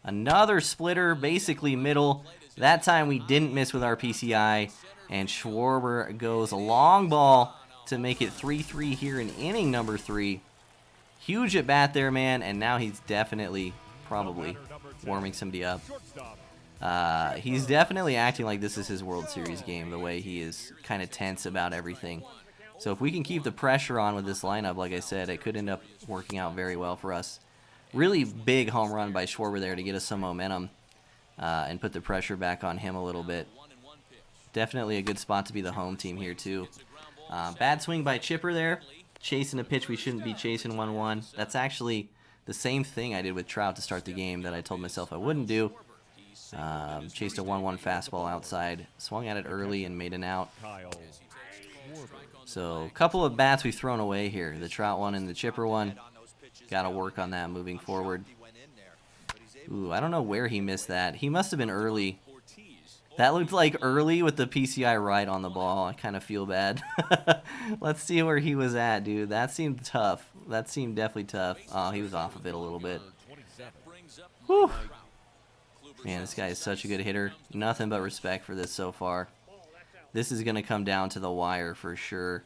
Another splitter, basically middle. That time we didn't miss with our PCI. And Schwarber goes a long ball to make it 3-3 here in inning number 3. Huge at bat there, man. And now he's definitely, probably, warming somebody up. He's definitely acting like this is his World Series game, the way he is kind of tense about everything. So if we can keep the pressure on with this lineup, like I said, it could end up working out very well for us. Really big home run by Schwarber there to get us some momentum and put the pressure back on him a little bit. Definitely a good spot to be the home team here, too. Bad swing by Chipper there. Chasing a pitch we shouldn't be chasing 1-1. That's actually the same thing I did with Trout to start the game that I told myself I wouldn't do. Chased a 1-1 fastball outside, swung at it early and made an out. So a couple of bats we've thrown away here. The Trout one and the Chipper one. Got to work on that moving forward. Ooh, I don't know where he missed that. He must have been early. That looked like early with the PCI right on the ball. I kind of feel bad. Let's see where he was at, dude. That seemed tough. That seemed definitely tough. Oh, he was off of it a little bit. Whew. Man, this guy is such a good hitter. Nothing but respect for this so far. This is going to come down to the wire for sure.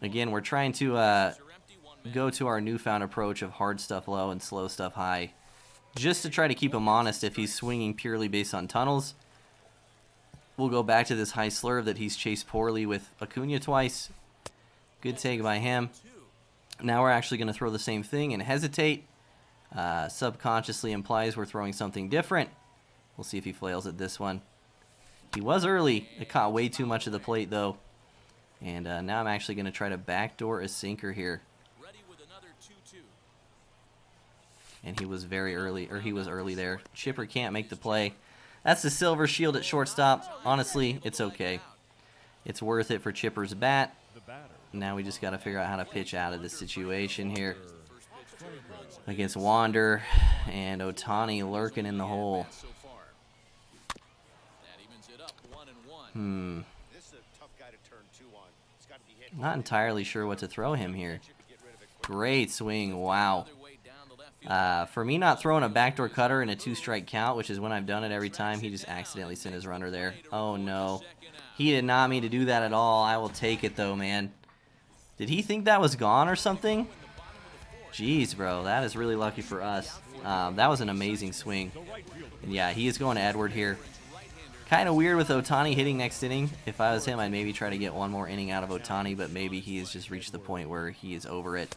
Again, we're trying to go to our newfound approach of hard stuff low and slow stuff high, just to try to keep him honest if he's swinging purely based on tunnels. We'll go back to this high slurve that he's chased poorly with Acuna twice. Good take by him. Now we're actually going to throw the same thing and hesitate. Subconsciously implies we're throwing something different. We'll see if he flails at this one. He was early. It caught way too much of the plate, though. And now I'm actually going to try to backdoor a sinker here. And he was very early, or he was early there. Chipper can't make the play. That's the silver shield at shortstop. Honestly, it's okay. It's worth it for Chipper's bat. Now we just got to figure out how to pitch out of this situation here. Against Wander and Ohtani lurking in the hole. Not entirely sure what to throw him here. Great swing. Wow. For me not throwing a backdoor cutter in a 2-strike count, which is when I've done it every time, he just accidentally sent his runner there. Oh, no. He did not mean to do that at all. I will take it, though, man. Did he think that was gone or something? Jeez, bro. That is really lucky for us. That was an amazing swing. And, yeah, he is going to Edward here. Kind of weird with Ohtani hitting next inning. If I was him, I'd maybe try to get one more inning out of Ohtani, but maybe he has just reached the point where he is over it.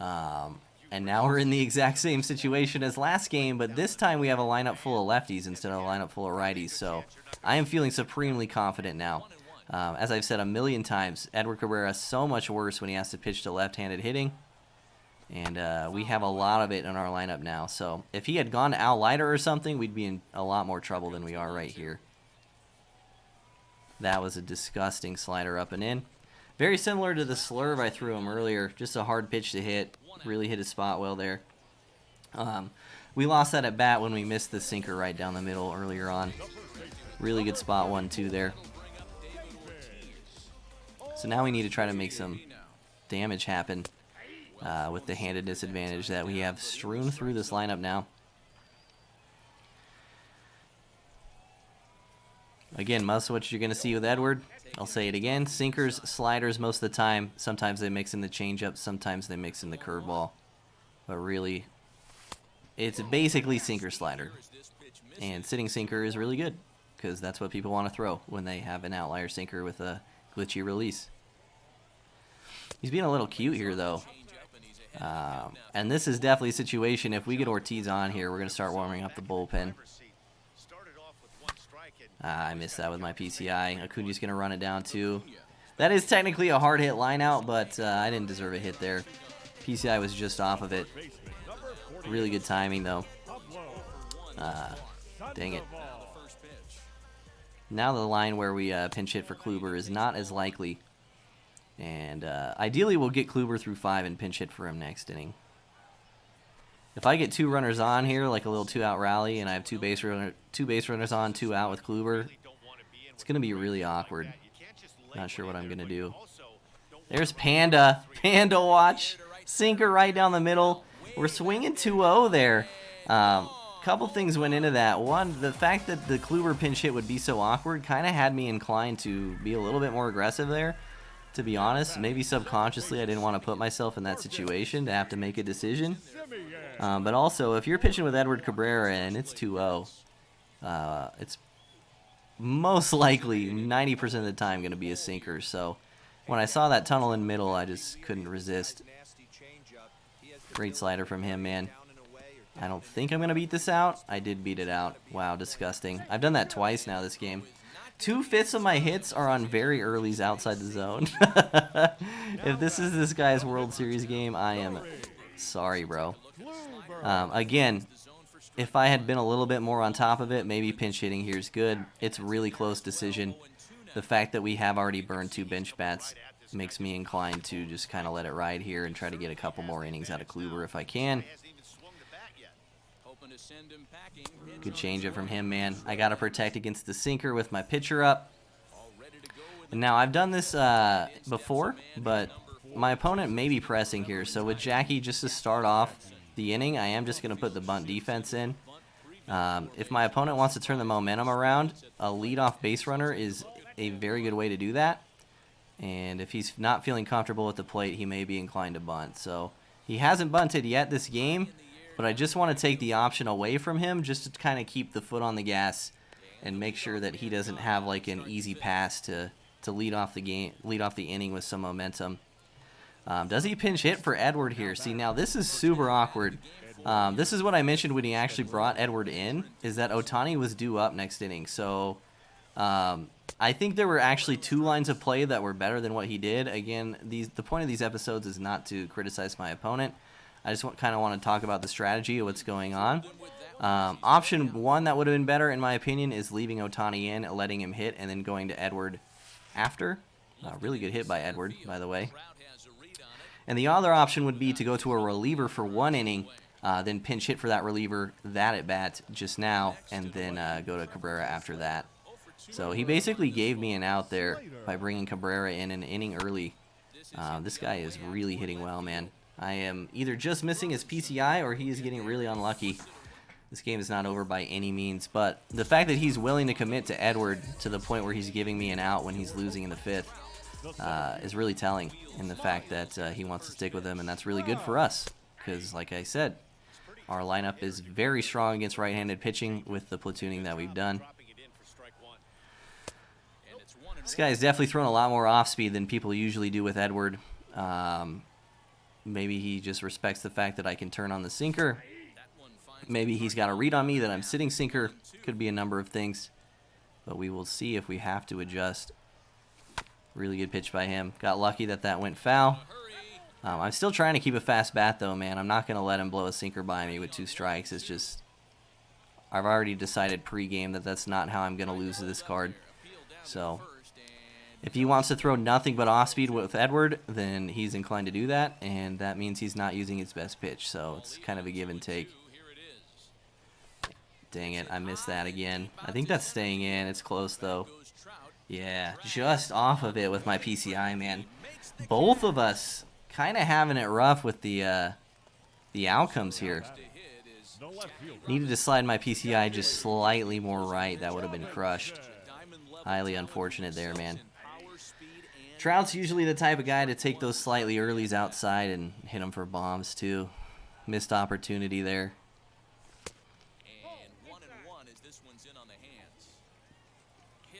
And now we're in the exact same situation as last game, but this time we have a lineup full of lefties instead of a lineup full of righties. So I am feeling supremely confident now. As I've said a million times, Edward Cabrera is so much worse when he has to pitch to left-handed hitting. And we have a lot of it in our lineup now. So if he had gone to Al Leiter or something, we'd be in a lot more trouble than we are right here. That was a disgusting slider up and in. Very similar to the slurve I threw him earlier. Just a hard pitch to hit. Really hit his spot well there. We lost that at bat when we missed the sinker right down the middle earlier on. Really good spot 1-2 there. So now we need to try to make some damage happen with the handedness advantage that we have strewn through this lineup now. Again, most of what you're going to see with Edward, I'll say it again, sinkers, sliders most of the time. Sometimes they mix in the changeup, sometimes they mix in the curveball. But really, it's basically sinker slider. And sitting sinker is really good because that's what people want to throw when they have an outlier sinker with a glitchy release. He's being a little cute here, though. And this is definitely a situation, if we get Ortiz on here, we're going to start warming up the bullpen. I missed that with my PCI. Acuña's going to run it down, too. That is technically a hard hit line out, but I didn't deserve a hit there. PCI was just off of it. Really good timing, though. Dang it. Now the line where we pinch hit for Kluber is not as likely. And ideally, we'll get Kluber through 5 and pinch hit for him next inning. If I get 2 runners on here, like a little 2-out rally, and I have two base runners on, 2 out with Kluber, it's going to be really awkward. Not sure what I'm going to do. There's Panda. Panda watch. Sinker right down the middle. We're swinging 2-0 there. Couple things went into that. One, the fact that the Kluber pinch hit would be so awkward kind of had me inclined to be a little bit more aggressive there. To be honest, maybe subconsciously I didn't want to put myself in that situation to have to make a decision. But also, if you're pitching with Edward Cabrera and it's 2-0, it's most likely 90% of the time going to be a sinker. So when I saw that tunnel in middle, I just couldn't resist. Great slider from him, man. I don't think I'm going to beat this out. I did beat it out. Wow, disgusting. I've done that twice now this game. 2/5 of my hits are on very earlys outside the zone. If this is this guy's World Series game, I am sorry, bro. Again, if I had been a little bit more on top of it, maybe pinch hitting here is good. It's a really close decision. The fact that we have already burned 2 bench bats makes me inclined to just kind of let it ride here and try to get a couple more innings out of Kluber if I can. Good changeup from him, man. I got to protect against the sinker with my pitcher up. And now, I've done this before, but my opponent may be pressing here. So with Jackie, just to start off the inning, I am just going to put the bunt defense in. If my opponent wants to turn the momentum around, a leadoff base runner is a very good way to do that. And if he's not feeling comfortable at the plate, he may be inclined to bunt. So he hasn't bunted yet this game. But I just want to take the option away from him just to kind of keep the foot on the gas and make sure that he doesn't have like an easy pass to lead off the game, lead off the inning with some momentum. Does he pinch hit for Edward here? See, now this is super awkward. This is what I mentioned when he actually brought Edward in, is that Ohtani was due up next inning. So I think there were actually 2 lines of play that were better than what he did. Again, the point of these episodes is not to criticize my opponent. I just kind of want to talk about the strategy of what's going on. Option 1 that would have been better, in my opinion, is leaving Ohtani in, letting him hit, and then going to Edward after. Really good hit by Edward, by the way. And the other option would be to go to a reliever for 1 inning, then pinch hit for that reliever, that at bat just now, and then go to Cabrera after that. So he basically gave me an out there by bringing Cabrera in an inning early. This guy is really hitting well, man. I am either just missing his PCI or he is getting really unlucky. This game is not over by any means, but the fact that he's willing to commit to Edward to the point where he's giving me an out when he's losing in the 5th is really telling in the fact that he wants to stick with him, and that's really good for us because, like I said, our lineup is very strong against right-handed pitching with the platooning that we've done. This guy is definitely throwing a lot more off-speed than people usually do with Edward. Maybe he just respects the fact that I can turn on the sinker. Maybe he's got a read on me that I'm sitting sinker. Could be a number of things. But we will see if we have to adjust. Really good pitch by him. Got lucky that that went foul. I'm still trying to keep a fast bat, though, man. I'm not going to let him blow a sinker by me with 2 strikes. It's just, I've already decided pregame that that's not how I'm going to lose this card. So if he wants to throw nothing but off-speed with Edward, then he's inclined to do that, and that means he's not using his best pitch, so it's kind of a give and take. Dang it, I missed that again. I think that's staying in. It's close, though. Yeah, just off of it with my PCI, man. Both of us kind of having it rough with the outcomes here. Needed to slide my PCI just slightly more right. That would have been crushed. Highly unfortunate there, man. Trout's usually the type of guy to take those slightly earlies outside and hit them for bombs, too. Missed opportunity there.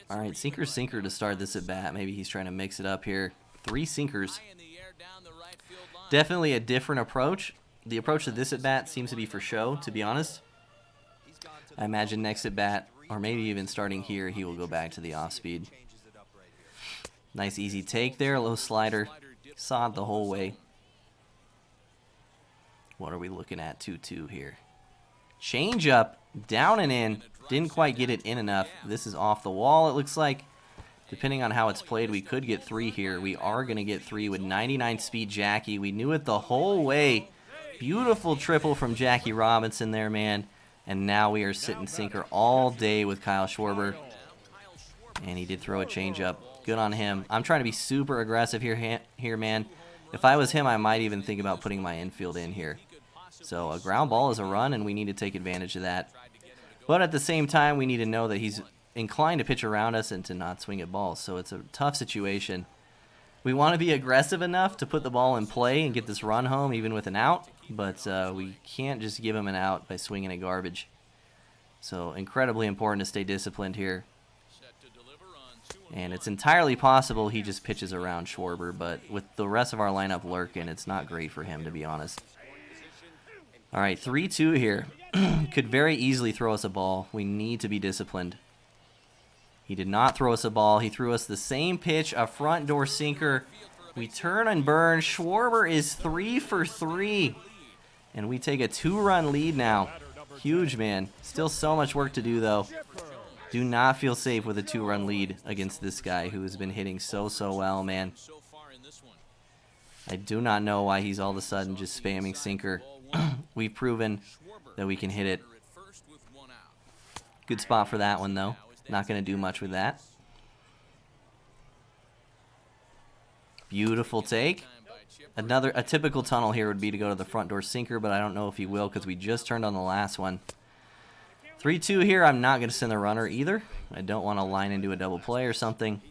All right, sinker to start this at bat. Maybe he's trying to mix it up here. 3 sinkers. Definitely a different approach. The approach to this at bat seems to be for show, to be honest. I imagine next at bat, or maybe even starting here, he will go back to the off speed. Nice easy take there, a little slider. Saw it the whole way. What are we looking at? 2-2 here. Change up, down and in. Didn't quite get it in enough. This is off the wall, it looks like. Depending on how it's played, we could get 3 here. We are going to get 3 with 99 speed Jackie. We knew it the whole way. Beautiful triple from Jackie Robinson there, man. And now we are sitting sinker all day with Kyle Schwarber. And he did throw a changeup. Good on him. I'm trying to be super aggressive here, man. If I was him, I might even think about putting my infield in here. So a ground ball is a run, and we need to take advantage of that. But at the same time, we need to know that he's inclined to pitch around us and to not swing at balls. So it's a tough situation. We want to be aggressive enough to put the ball in play and get this run home even with an out. But we can't just give him an out by swinging at garbage. So incredibly important to stay disciplined here. And it's entirely possible he just pitches around Schwarber. But with the rest of our lineup lurking, it's not great for him, to be honest. All right, 3-2 here. Could very easily throw us a ball. We need to be disciplined. He did not throw us a ball. He threw us the same pitch, a front door sinker. We turn and burn. Schwarber is 3 for 3. And we take a 2-run lead now. Huge, man. Still so much work to do, though. Do not feel safe with a 2-run lead against this guy who has been hitting so well, man. I do not know why he's all of a sudden just spamming sinker. We've proven that we can hit it. Good spot for that one, though. Not going to do much with that. Beautiful take. A typical tunnel here would be to go to the front door sinker, but I don't know if he will because we just turned on the last one. 3-2 here. I'm not going to send the runner either. I don't want to line into a double play or something.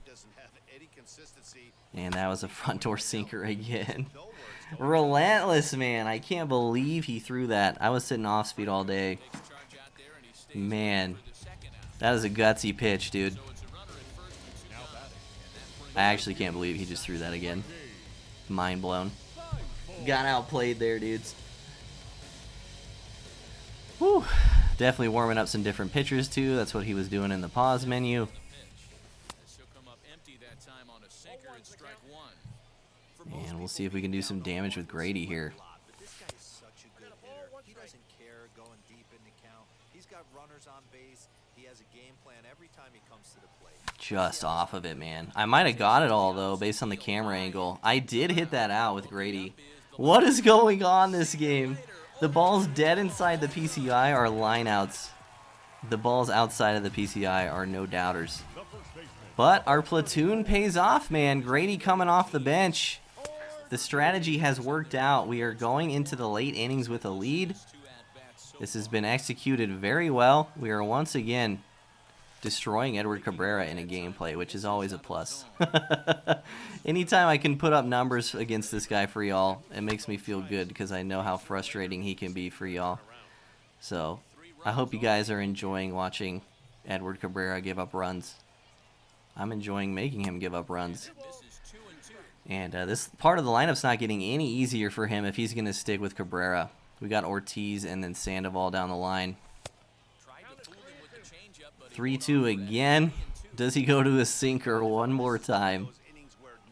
And that was a front door sinker again. Relentless, man. I can't believe he threw that. I was sitting off speed all day. Man, that is a gutsy pitch, dude. I actually can't believe he just threw that again. Mind blown. Got outplayed there, dudes. Whew. Definitely warming up some different pitchers, too. That's what he was doing in the pause menu. And we'll see if we can do some damage with Grady here. This guy is such a good hitter. He doesn't care going deep in the count. He's got runners on base. He has a game plan every time he comes to the plate. Just off of it, man. I might have got it all, though, based on the camera angle. I did hit that out with Grady. What is going on this game? The balls dead inside the PCI are lineouts. The balls outside of the PCI are no doubters. But our platoon pays off, man. Grady coming off the bench. The strategy has worked out. We are going into the late innings with a lead. This has been executed very well. We are once again destroying Edward Cabrera in a gameplay, which is always a plus. Anytime I can put up numbers against this guy for y'all, it makes me feel good because I know how frustrating he can be for y'all. So I hope you guys are enjoying watching Edward Cabrera give up runs. I'm enjoying making him give up runs. And this part of the lineup's not getting any easier for him if he's going to stick with Cabrera. We got Ortiz and then Sandoval down the line. 3-2 again. Does he go to a sinker one more time?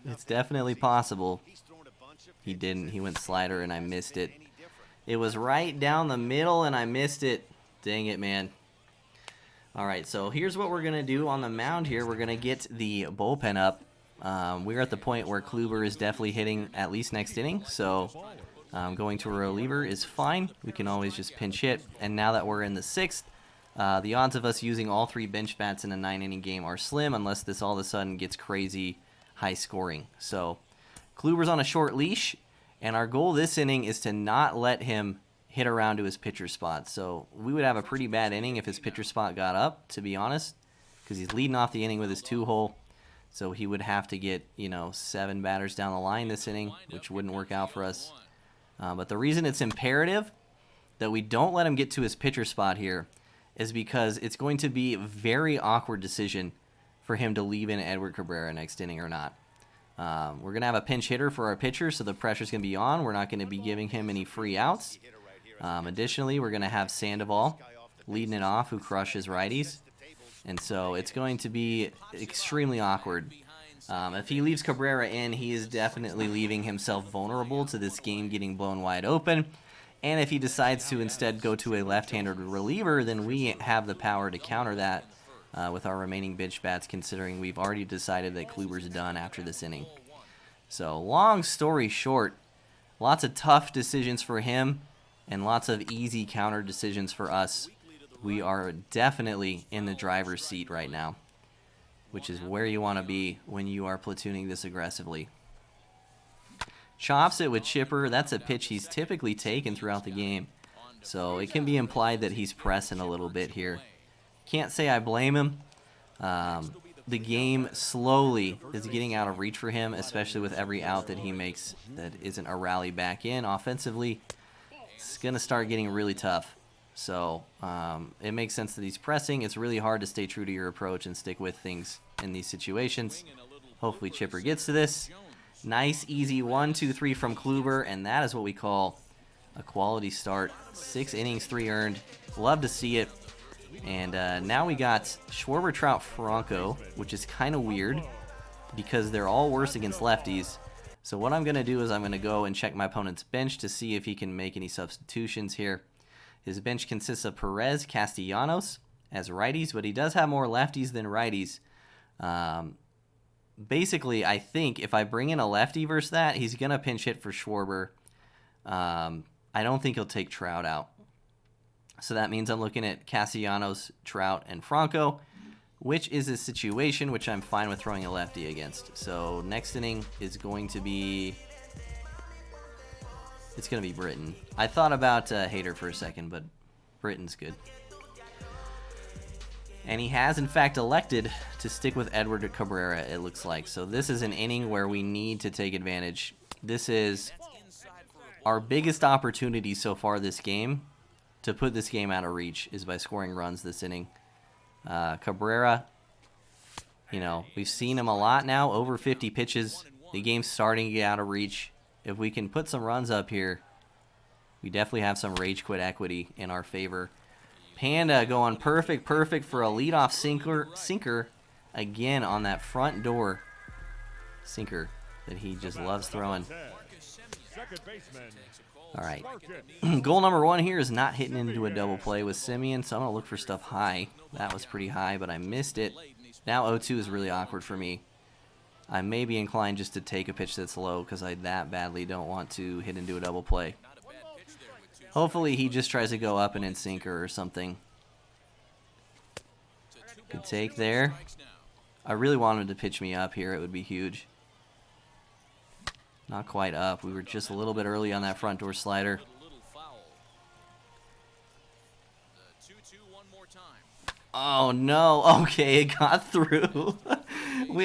It's definitely possible. He didn't. He went slider and I missed it. It was right down the middle and I missed it. Dang it, man. Alright, so here's what we're going to do on the mound here. We're going to get the bullpen up. We're at the point where Kluber is definitely hitting at least next inning, so going to a reliever is fine. We can always just pinch hit, and now that we're in the 6th, the odds of us using all 3 bench bats in a 9-inning game are slim unless this all of a sudden gets crazy high scoring. So Kluber's on a short leash, and our goal this inning is to not let him hit around to his pitcher spot. So we would have a pretty bad inning if his pitcher spot got up, to be honest. because he's leading off the inning with his 2-hole. So he would have to get, 7 batters down the line this inning, which wouldn't work out for us. But the reason it's imperative that we don't let him get to his pitcher spot here is because it's going to be a very awkward decision for him to leave in Edward Cabrera next inning or not. We're going to have a pinch hitter for our pitcher, so the pressure's going to be on. We're not going to be giving him any free outs. Additionally, we're going to have Sandoval leading it off, who crushes righties. And so it's going to be extremely awkward. If he leaves Cabrera in, he is definitely leaving himself vulnerable to this game getting blown wide open. And if he decides to instead go to a left-handed reliever, then we have the power to counter that with our remaining bench bats, considering we've already decided that Kluber's done after this inning. So long story short, lots of tough decisions for him and lots of easy counter decisions for us. We are definitely in the driver's seat right now, which is where you want to be when you are platooning this aggressively. Chops it with chipper. That's a pitch he's typically taken throughout the game, so it can be implied that he's pressing a little bit here. Can't say I blame him. The game slowly is getting out of reach for him, especially with every out that he makes that isn't a rally back in offensively. It's going to start getting really tough. So it makes sense that he's pressing. It's really hard to stay true to your approach and stick with things in these situations. Hopefully Chipper gets to this. Nice, easy 1-2-3 from Kluber, and that is what we call a quality start. 6 innings, 3 earned. Love to see it. And now we got Schwarber, Trout, Franco, which is kind of weird because they're all worse against lefties. So what I'm going to do is I'm going to go and check my opponent's bench to see if he can make any substitutions here. His bench consists of Perez, Castellanos as righties, but he does have more lefties than righties. Basically, I think if I bring in a lefty versus that, he's going to pinch hit for Schwarber. I don't think he'll take Trout out. So that means I'm looking at Castellanos, Trout, and Franco, which is a situation which I'm fine with throwing a lefty against. So next inning is going to be... It's going to be Britton. I thought about Hader for a second, but Britton's good. And he has, in fact, elected to stick with Edward Cabrera, it looks like. So this is an inning where we need to take advantage. This is our biggest opportunity so far this game to put this game out of reach is by scoring runs this inning. Cabrera, we've seen him a lot now, over 50 pitches. The game's starting to get out of reach. If we can put some runs up here, we definitely have some rage quit equity in our favor. Panda going perfect for a leadoff sinker again on that front door sinker that he just loves throwing. All right. Goal number 1 here is not hitting into a double play with Simeon, so I'm going to look for stuff high. That was pretty high, but I missed it. Now 0-2 is really awkward for me. I may be inclined just to take a pitch that's low because I that badly don't want to hit into a double play. Hopefully he just tries to go up and in sinker or something. Good take there. I really want him to pitch me up here. It would be huge. Not quite up. We were just a little bit early on that front door slider. Oh no. Okay, it got through.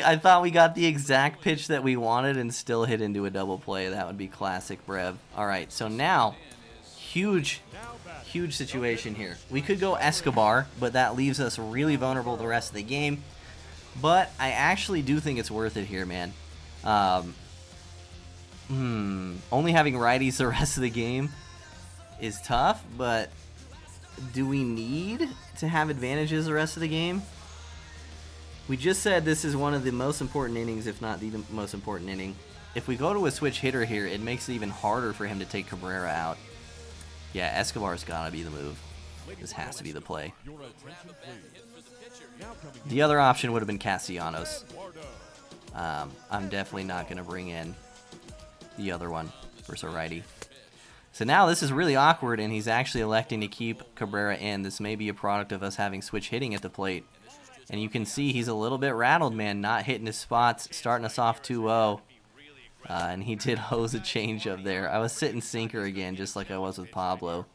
I thought we got the exact pitch that we wanted and still hit into a double play. That would be classic Brev. All right, so now huge situation here. We could go Escobar, but that leaves us really vulnerable the rest of the game. But I actually do think it's worth it here, man. Only having righties the rest of the game is tough, but do we need to have advantages the rest of the game? We just said this is one of the most important innings, if not the most important inning. If we go to a switch hitter here, it makes it even harder for him to take Cabrera out. Yeah, Escobar's got to be the move. This has to be the play. The other option would have been Castellanos. I'm definitely not going to bring in the other one versus a righty. So now this is really awkward, and he's actually electing to keep Cabrera in. This may be a product of us having switch hitting at the plate. And you can see he's a little bit rattled, man, not hitting his spots, starting us off 2-0. And he did hose a changeup there. I was sitting sinker again, just like I was with Pablo.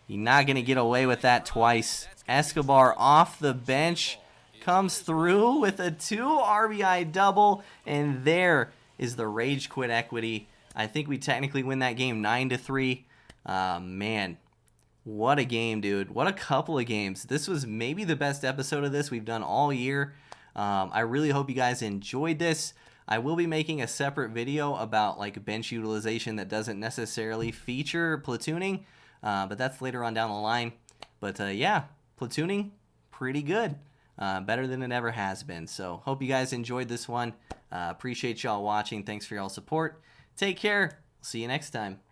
You're not going to get away with that twice. Escobar off the bench comes through with a 2 RBI double, and there is the rage quit equity. I think we technically win that game 9-3. Man, what a game, dude. What a couple of games. This was maybe the best episode of this we've done all year. I really hope you guys enjoyed this. I will be making a separate video about like bench utilization that doesn't necessarily feature platooning, but that's later on down the line. But yeah, platooning, pretty good. Better than it ever has been. So hope you guys enjoyed this one. Appreciate y'all watching. Thanks for y'all support. Take care. See you next time.